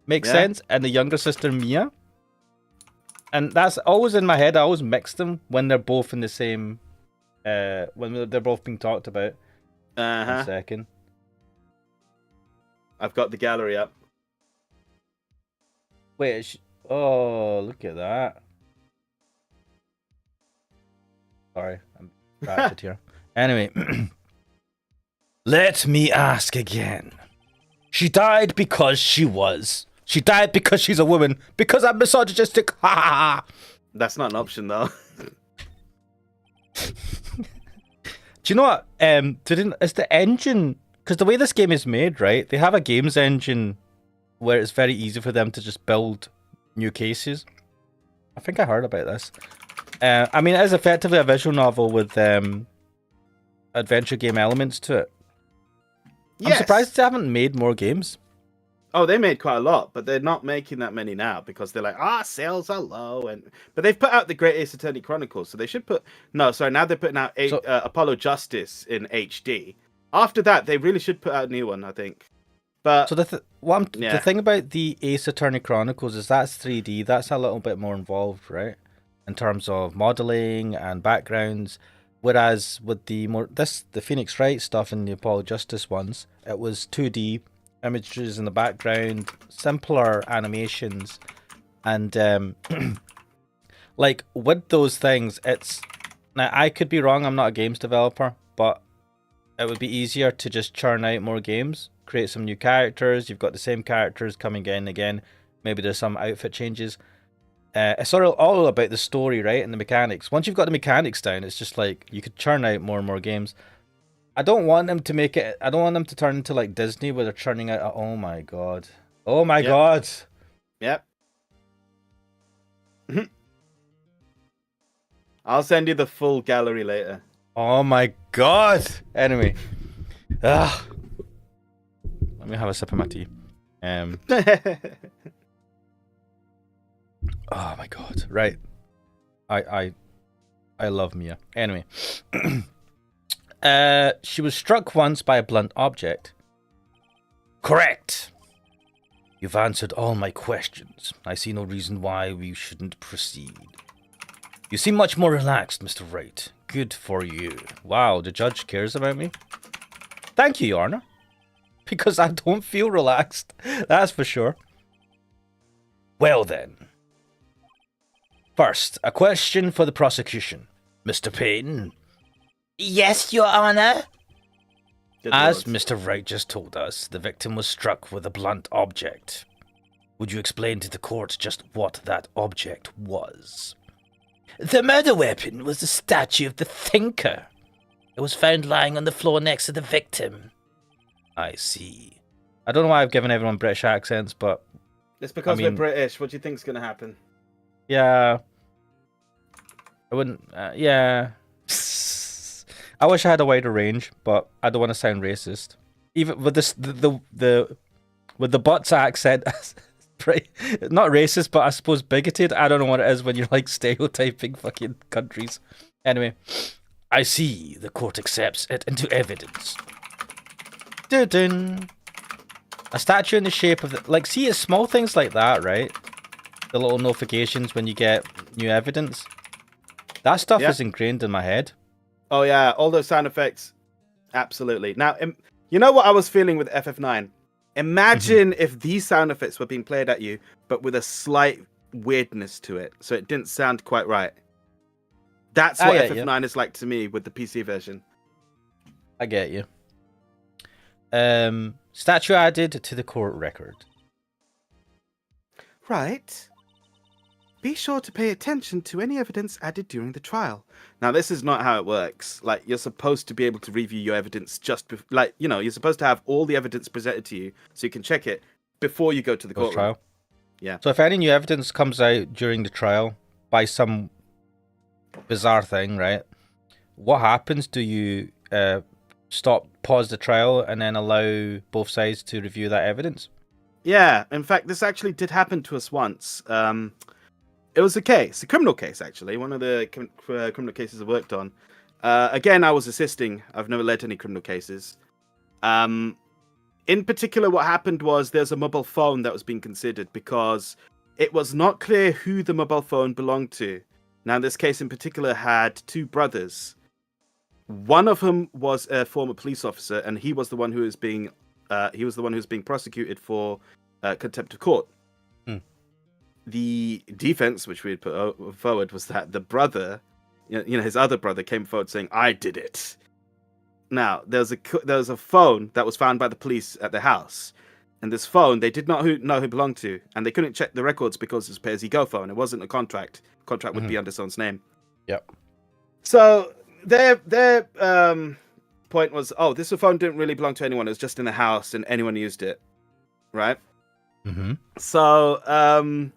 makes sense, and the younger sister, Mia. And that's always in my head. I always mix them when they're both in the same... when they're both being talked about. One second.
I've got the gallery up.
Wait, oh, look at that. Sorry, I'm distracted here. Anyway, let me ask again. She died because she was. She died because she's a woman. Because I'm misogynistic. Ha ha ha.
That's not an option, though.
Do you know what? It's the engine. Because the way this game is made, right? They have a games engine where it's very easy for them to just build new cases. I think I heard about this. I mean, it is effectively a visual novel with adventure game elements to it. Yes. I'm surprised they haven't made more games.
Oh, they made quite a lot, but they're not making that many now because they're like, sales are low. But they've put out the Great Ace Attorney Chronicles, so they should put... No, sorry, now they're putting out Apollo Justice in HD. After that, they really should put out a new one, I think. But
so the thing about the Ace Attorney Chronicles is that's 3D. That's a little bit more involved, right? In terms of modeling and backgrounds. Whereas with the Phoenix Wright stuff and the Apollo Justice ones, it was 2D images in the background, simpler animations, and like with those things, it's now I could be wrong. I'm not a games developer, but it would be easier to just churn out more games, create some new characters. You've got the same characters coming in again. Maybe there's some outfit changes. It's all about the story, right, and the mechanics. Once you've got the mechanics down, it's just like you could churn out more and more games. I don't want them to make it. I don't want them to turn into like Disney, where they're churning out. Oh my god! Oh my god!
Yep. I'll send you the full gallery later.
Oh my god! Anyway, let me have a sip of my tea. Oh my god! Right, I love Mia. Anyway, she was struck once by a blunt object. Correct. You've answered all my questions. I see no reason why we shouldn't proceed. You seem much more relaxed, Mr. Wright. Good for you. Wow, the judge cares about me. Thank you, Your Honor. Because I don't feel relaxed. That's for sure. Well then. First, a question for the prosecution. Mr. Payton.
Yes, Your Honor.
As Mr. Wright just told us, the victim was struck with a blunt object. Would you explain to the court just what that object was?
The murder weapon was the statue of the Thinker. It was found lying on the floor next to the victim.
I see. I don't know why I've given everyone British accents, but...
It's because we're British. What do you think's going to happen?
Yeah. I wouldn't... yeah. I wish I had a wider range, but I don't want to sound racist. Even with this, with the Butz accent, pretty, not racist, but I suppose bigoted. I don't know what it is when you're like stereotyping fucking countries. Anyway,
I see. The court accepts it into evidence.
Dun-dun. A statue in the shape of the, like, see, it's small things like that, right? The little notifications when you get new evidence. That stuff is ingrained in my head.
Oh yeah, all those sound effects. Absolutely. Now, you know what I was feeling with FF9? Imagine if these sound effects were being played at you, but with a slight weirdness to it, so it didn't sound quite right. That's what FF9 is like to me with the PC version.
I get you. Statue added to the court record.
Right. Be sure to pay attention to any evidence added during the trial. Now, this is not how it works. Like, you're supposed to be able to review your evidence like, you know, you're supposed to have all the evidence presented to you so you can check it before you go to the courtroom.
Trial.
Yeah.
So if any new evidence comes out during the trial by some bizarre thing, right? What happens? Do you pause the trial, and then allow both sides to review that evidence?
Yeah. In fact, this actually did happen to us once. It was a criminal case, actually. One of the criminal cases I worked on. Again, I was assisting. I've never led any criminal cases. In particular, what happened was there's a mobile phone that was being considered because it was not clear who the mobile phone belonged to. Now, this case in particular had two brothers. One of whom was a former police officer, and he was the one who was being prosecuted for contempt of court. The defense, which we had put forward, was that the brother, his other brother, came forward saying, "I did it." Now, there was a phone that was found by the police at the house, and this phone they did not know who it belonged to, and they couldn't check the records because it's a pay-as-you-go phone. It wasn't a contract. Contract would be under someone's name.
Yep.
So their point was, oh, this phone didn't really belong to anyone. It was just in the house, and anyone used it, right?
Mm-hmm.
So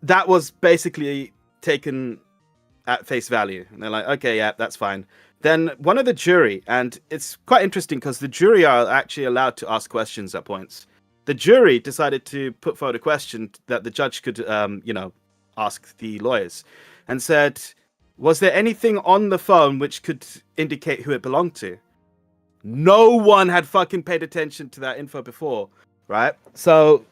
that was basically taken at face value. And they're like, okay, yeah, that's fine. Then one of the jury, and it's quite interesting because the jury are actually allowed to ask questions at points. The jury decided to put forward a question that the judge could, ask the lawyers, and said, was there anything on the phone which could indicate who it belonged to? No one had fucking paid attention to that info before, right? So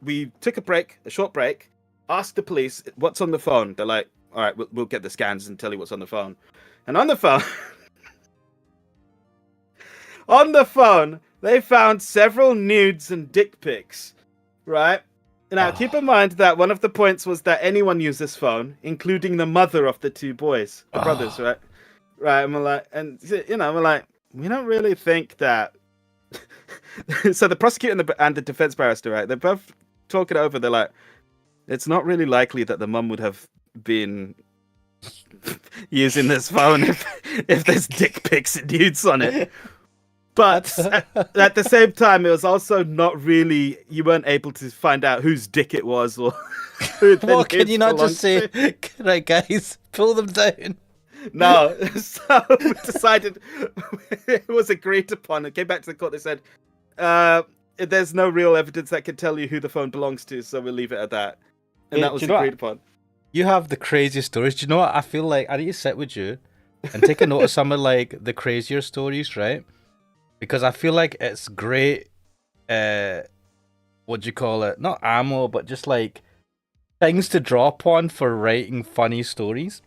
we took a short break, asked the police what's on the phone. They're like, all right, we'll get the scans and tell you what's on the phone. And on the phone, they found several nudes and dick pics, right? Now, keep in mind that one of the points was that anyone used this phone, including the mother of the two boys, the brothers, right? Right, and we're like, we don't really think that. So the prosecutor and the defense barrister, right? They're both talking over. They're like, it's not really likely that the mum would have been using this phone if there's dick pics and nudes on it. But at the same time, it was also not really. You weren't able to find out whose dick it was or.
Well, can you not just say, right, guys, pull them down?
No, so we decided it was agreed upon. It came back to the court. They said, "There's no real evidence that can tell you who the phone belongs to, so we'll leave it at that." And that was agreed upon.
You have the craziest stories. Do you know what? I feel like I need to sit with you and take a note of some of like the crazier stories, right? Because I feel like it's great. What do you call it? Not ammo, but just like things to draw upon for writing funny stories.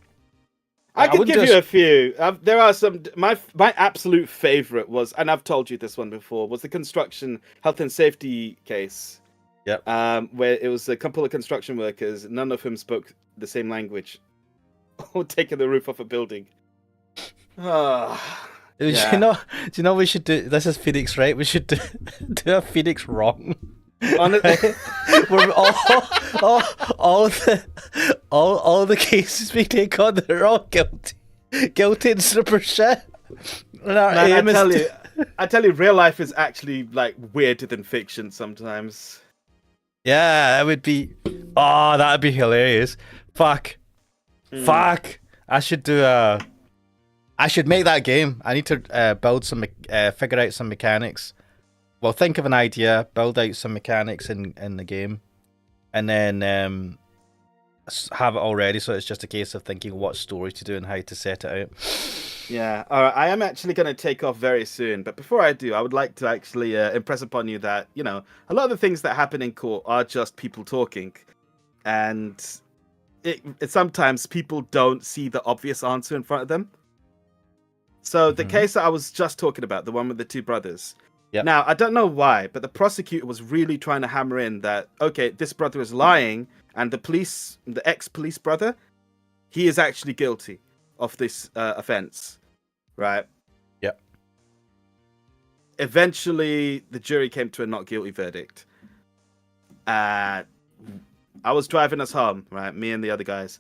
I could give you a few. There are some. My absolute favorite was, and I've told you this one before, was the construction health and safety case.
Yep.
Where it was a couple of construction workers, none of whom spoke the same language, all taking the roof off a building.
Do you know we should do? This is Phoenix, right? We should do a Phoenix wrong. We're all the cases we take on, they're all guilty and super shit. And our aim
I tell you, real life is actually like weirder than fiction sometimes.
Yeah, that would be. Oh, that'd be hilarious. Fuck. I should do a. I should make that game. I need to build some, figure out some mechanics. Well, think of an idea, build out some mechanics in the game, and then have it all ready. So it's just a case of thinking what story to do and how to set it out.
Yeah, all right. I am actually going to take off very soon, but before I do, I would like to actually impress upon you that a lot of the things that happen in court are just people talking, and it sometimes people don't see the obvious answer in front of them. So the case that I was just talking about, the one with the two brothers.
Yep.
Now, I don't know why, but the prosecutor was really trying to hammer in that, okay, this brother is lying, and the ex-police brother, he is actually guilty of this offense, right?
Yep.
Eventually, the jury came to a not guilty verdict. I was driving us home, right, me and the other guys,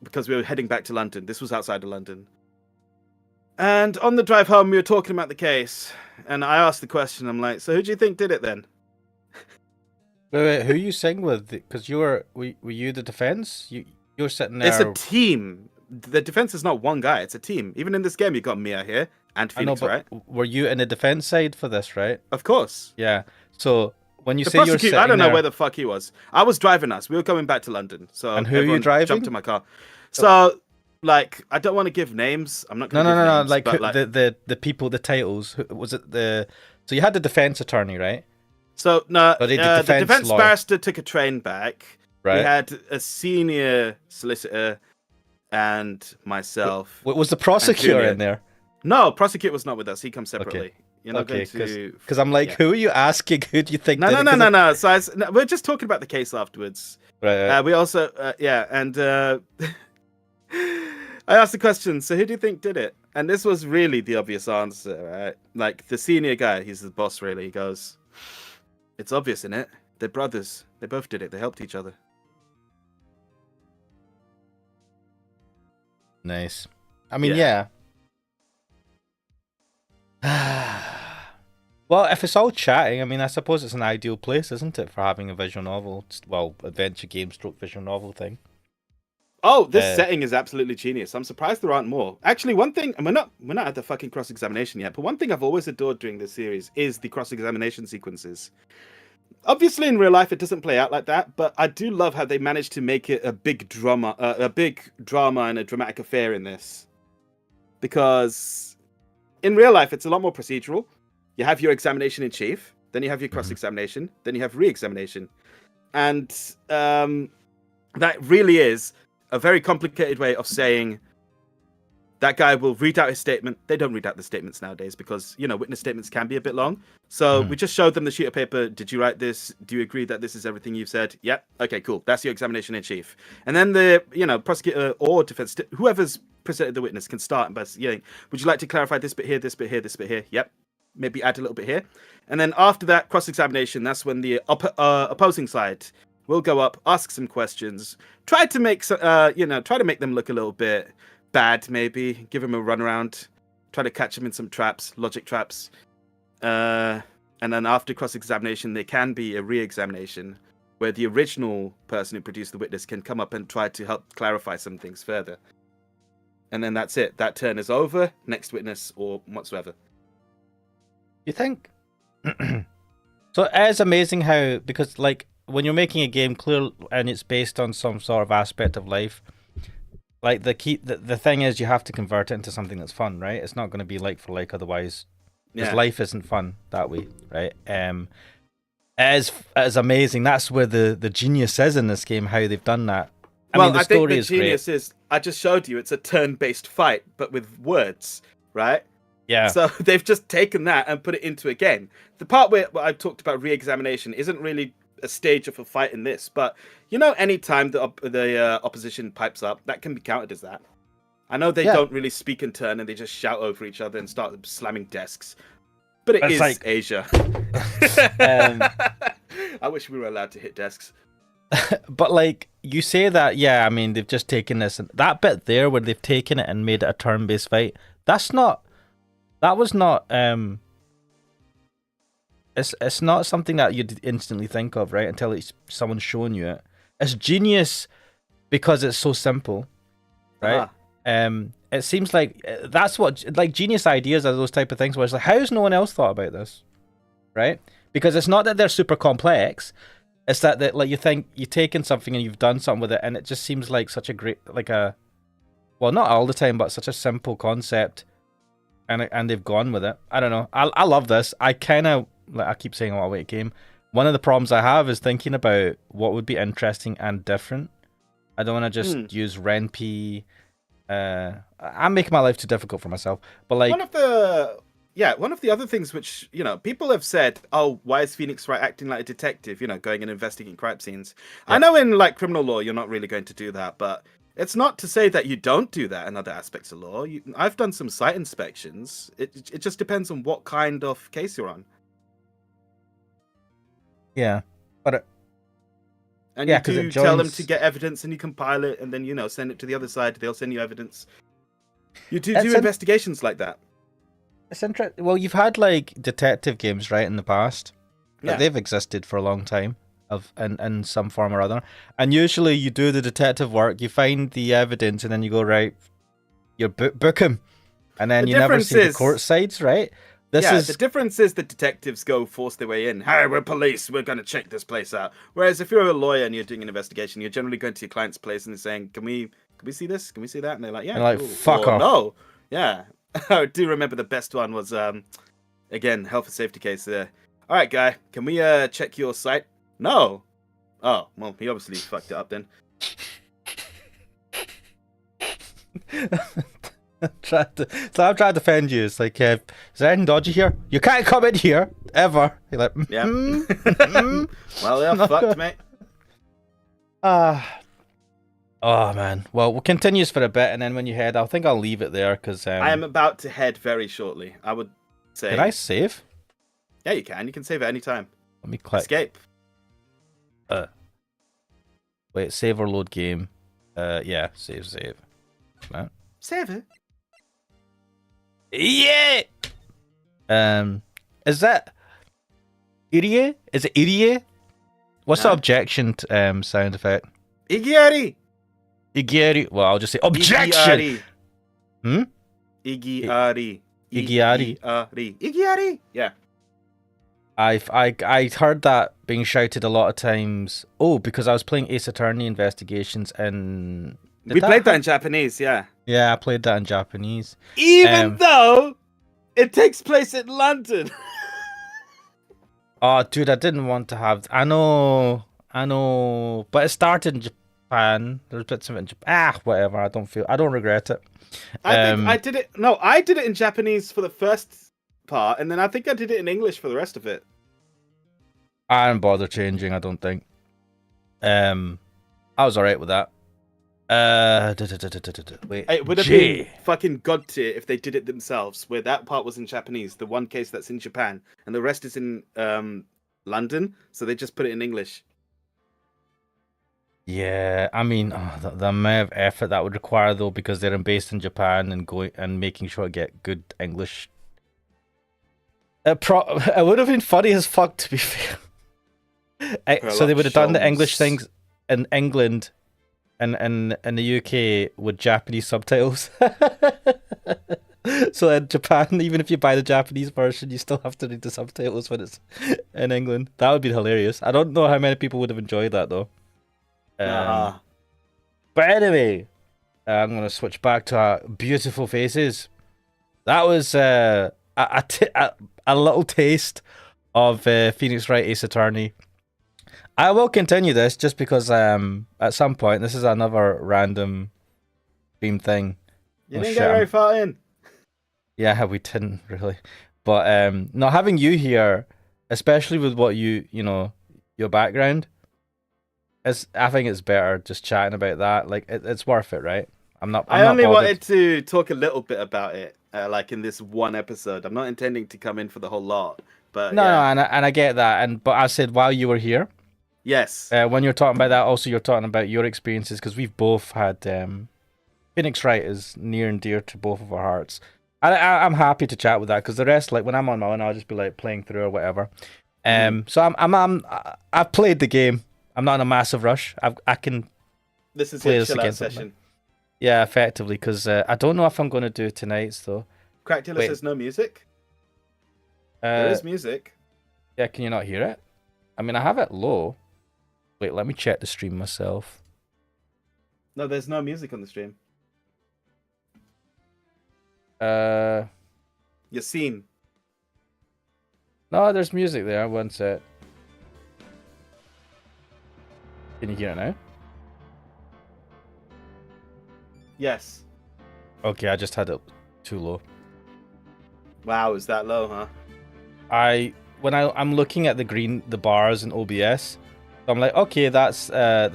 because we were heading back to London. This was outside of London. And on the drive home, we were talking about the case, and I asked the question. I'm like, "So who do you think did it then?"
Wait, who are you saying with? Because were you the defense? You were sitting there.
It's a team. The defense is not one guy; it's a team. Even in this game, you got Mia here and Phoenix, right?
Were you in the defense side for this, right?
Of course.
Yeah. So when you
the
say you're sitting
I don't know
there,
where the fuck he was. I was driving us. We were coming back to London. So
and who are you driving?
Jumped in my car. So. Like, I don't want to give names. I'm not going to give names.
No. Like,
but
the people, the titles. Was it So you had the defense attorney, right?
So no,
the
defense
lawyer.
barrister took a train back.
Right.
We had a senior solicitor and myself.
Was the prosecutor in there?
No, prosecutor was not with us. He comes separately.
Okay.
You're not going to.
Because I'm like, who are you asking? Who do you think?
No. So we're just talking about the case afterwards.
Right.
We also, and. I asked the question, so who do you think did it? And this was really the obvious answer, right? Like, the senior guy, he's the boss, really. He goes, it's obvious, innit? They're brothers. They both did it. They helped each other.
Nice. I mean, yeah. Well, if it's all chatting, I mean, I suppose it's an ideal place, isn't it, for having a visual novel? Well, adventure game stroke visual novel thing.
Oh, this setting is absolutely genius. I'm surprised there aren't more. Actually, one thing, and we're not at the fucking cross-examination yet, but one thing I've always adored during this series is the cross-examination sequences. Obviously, in real life, it doesn't play out like that, but I do love how they managed to make it a big drama and a dramatic affair in this. Because in real life, it's a lot more procedural. You have your examination in chief, then you have your cross-examination, then you have re-examination. And that really is a very complicated way of saying That guy will read out his statement. They don't read out the statements nowadays because, witness statements can be a bit long. So we just showed them the sheet of paper. Did you write this? Do you agree that this is everything you've said? Yep. Okay, cool. That's your examination in chief. And then the, prosecutor or defense, whoever's presented the witness can start by saying, would you like to clarify this bit here, this bit here, this bit here? Yep. Maybe add a little bit here. And then after that cross-examination, that's when the opposing side will go up, ask some questions, try to make them look a little bit bad, maybe give him a runaround, try to catch him in some traps, logic traps, and then after cross-examination there can be a re-examination where the original person who produced the witness can come up and try to help clarify some things further, and then that's it. That turn is over. Next witness or whatsoever.
You think? So it is amazing how, because like when you're making a game clear and it's based on some sort of aspect of life, like the thing is you have to convert it into something that's fun, right? It's not going to be like for like otherwise, because life isn't fun that way, right? It is amazing. That's where the genius is in this game, how they've done that. I mean, the story is great.
Genius is, I just showed you, it's a turn-based fight, but with words, right?
Yeah.
So they've just taken that and put it into a game. The part where I've talked about re-examination isn't really a stage of a fight in this, but anytime the opposition pipes up, that can be counted as that. I know they don't really speak in turn and they just shout over each other and start slamming desks, but it's is like Asia. I wish we were allowed to hit desks.
But like you say that, yeah, I mean they've just taken this, that bit there where they've taken it and made it a turn-based fight. That was not it's not something that you'd instantly think of, right? Until someone's showing you it. It's genius because it's so simple, right? It seems like that's what, like, genius ideas are those type of things where it's like, how's no one else thought about this, right? Because it's not that they're super complex. It's that like you think you've taken something and you've done something with it, and it just seems like such a great, well, not all the time, but such a simple concept, and they've gone with it. I don't know. I love this. I kind of, like I keep saying, oh wait, game. One of the problems I have is thinking about what would be interesting and different. I don't want to just use Ren'Py. I'm making my life too difficult for myself. But like
one of the other things which, people have said, oh, why is Phoenix Wright acting like a detective, going and investigating crime scenes? Yeah. I know in like criminal law you're not really going to do that, but it's not to say that you don't do that in other aspects of law. I've done some site inspections. It just depends on what kind of case you're on.
Yeah, but
and you do tell them to get evidence, and you compile it, and then send it to the other side. They'll send you evidence. You do investigations like that.
It's interesting. Well, you've had like detective games, right, in the past. Yeah, they've existed for a long time, in some form or other. And usually, you do the detective work, you find the evidence, and then you go right. You book him, and then you never see the court sides, right? The
difference is the detectives go force their way in. Hey, we're police. We're going to check this place out. Whereas if you're a lawyer and you're doing an investigation, you're generally going to your client's place and saying, "Can we see this? Can we see that?" And they're like, "Yeah."
And like, cool. Fuck off.
No. Yeah. I do remember the best one was again, health and safety case there. All right, guy, can we check your site? No. Oh, well, he obviously fucked it up then.
I'm trying to defend you. It's like, is there anything dodgy here? You can't come in here ever. You're like,
yeah. Well, they're fucked, mate.
Oh man. Well, we'll continue this for a bit, and then when you head, I think I'll leave it there because
I am about to head very shortly. I would say.
Can I save?
Yeah, you can. You can save at any time.
Let me click.
Escape.
Wait, save or load game. Yeah, save. No.
Save it.
Yeah. Is that idiot? Is it idiot? What's the objection sound effect?
Iggyari.
Well, I'll just say objection.
Iggyari. Yeah.
I heard that being shouted a lot of times. Oh, because I was playing Ace Attorney Investigations and
we played that in Japanese, yeah.
Yeah, I played that in Japanese.
Even though it takes place in London.
Oh, dude, I didn't want to have. I know, but it started Japan. There's bits of it in Japan. Whatever. I don't regret it.
I think I did it. No, I did it in Japanese for the first part, and then I think I did it in English for the rest of it.
I didn't bother changing. I don't think. I was alright with that. Wait.
It would have been fucking god tier if they did it themselves, where that part was in Japanese, the one case that's in Japan, and the rest is in London, so they just put it in English.
Yeah, I mean, the amount of effort that would require, though, because they're based in Japan and going and making sure to get good English. It would have been funny as fuck, to be fair. So they would have done the English things in England and in the UK with Japanese subtitles. So in Japan, even if you buy the Japanese version, you still have to read the subtitles when it's in England. That would be hilarious. I don't know how many people would have enjoyed that, though. But anyway, I'm going to switch back to our beautiful faces. That was a little taste of Phoenix Wright Ace Attorney. I will continue this just because at some point, this is another random stream thing.
You didn't get very far in.
Yeah, we didn't really. But not having you here, especially with what your background, I think it's better just chatting about that. Like it's worth it, right?
I only wanted to talk a little bit about it, like in this one episode. I'm not intending to come in for the whole lot, but
no, and I get that. But I said while you were here,
yes,
when you're talking about that, also you're talking about your experiences because we've both had Phoenix Wright is near and dear to both of our hearts. I'm happy to chat with that because the rest, like when I'm on my own, I'll just be like playing through or whatever. So I've played the game. I'm not in a massive rush. I can.
This is
play
your
this
chill out
again
session.
Yeah, effectively, because I don't know if I'm going to do tonight's though.
Crack Dealer says no music. There is music.
Yeah, can you not hear it? I mean, I have it low. Wait, let me check the stream myself.
No, there's no music on the stream. Your scene.
No, there's music there. One sec. Can you hear it now?
Yes.
Okay, I just had it too low.
Wow, is that low, huh?
When I'm looking at the bars in OBS, I'm like, okay, that's near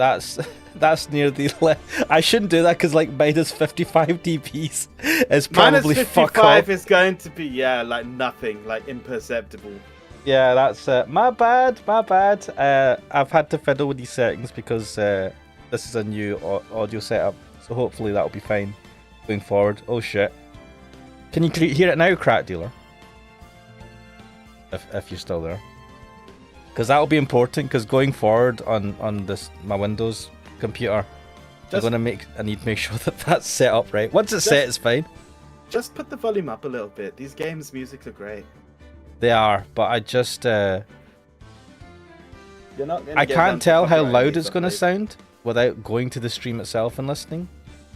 the I shouldn't do that because like minus 55 dBs is probably
minus 55 is going to be like nothing, like imperceptible.
Yeah, that's my bad. I've had to fiddle with these settings because this is a new audio setup, so hopefully that'll be fine going forward. Oh shit! Can you hear it now, Crack Dealer? If you're still there, because that'll be important. Because going forward on my Windows computer, I need to make sure that that's set up right. Once it's set, it's fine.
Just put the volume up a little bit. These games' music are great.
They are, but I just
You're not
I can't tell how loud it's going to sound without going to the stream itself and listening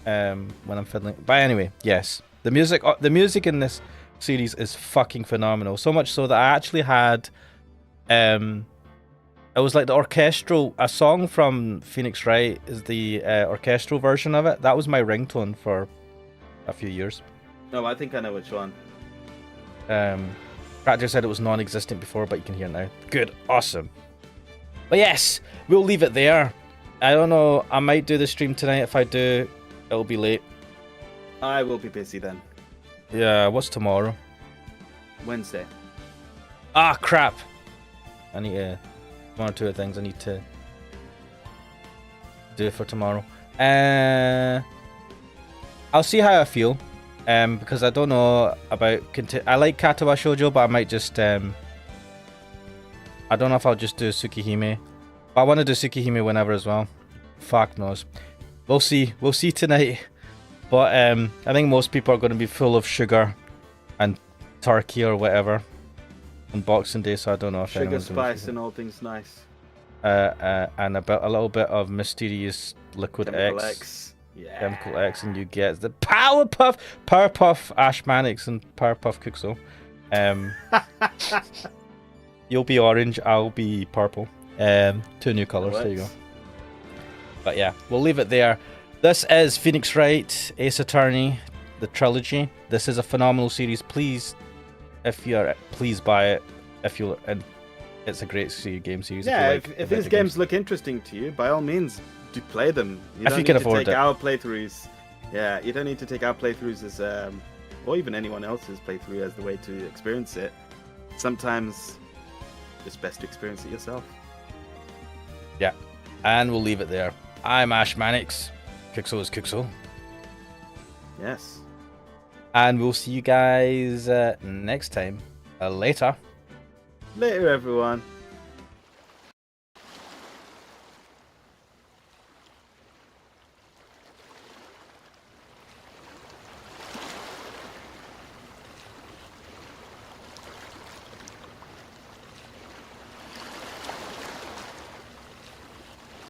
when I'm fiddling. But anyway, yes, the music in this series is fucking phenomenal. So much so that I actually had it was like a song from Phoenix Wright is the orchestral version of it. That was my ringtone for a few years.
No, I think I know which one.
Raptor said it was non-existent before, but you can hear it now. Good, awesome. But yes, we'll leave it there. I don't know, I might do the stream tonight. If I do, it'll be late.
I will be busy then.
Yeah, what's tomorrow?
Wednesday.
Ah, crap. I need one or two things I need to do for tomorrow. I'll see how I feel. Because I don't know about... I like Katawa Shoujo, but I might just... I don't know if I'll just do Tsukihime. But I want to do Tsukihime whenever as well. Fuck knows. We'll see. We'll see tonight. But I think most people are going to be full of sugar and turkey or whatever on Boxing Day, so I don't know if
sugar, spice, and all things nice.
And a little bit of mysterious liquid
Chemical
X.
Yeah.
Chemical X, and you get the Powerpuff Ash Mannix and Powerpuff Kuxo. You'll be orange, I'll be purple. Two new colours, there you go. But yeah, we'll leave it there. This is Phoenix Wright, Ace Attorney, the trilogy. This is a phenomenal series. Please, please buy it. And it's a great game series.
Yeah,
if
if these games look interesting to you, by all means, do play them.
If you can afford
take
it.
our playthroughs. Yeah, you don't need to take our playthroughs as, or even anyone else's playthrough as the way to experience it. Sometimes it's best to experience it yourself.
Yeah, and we'll leave it there. I'm Ash Mannix. Kixel is Kixel.
Yes.
And we'll see you guys next time. Later.
Later, everyone.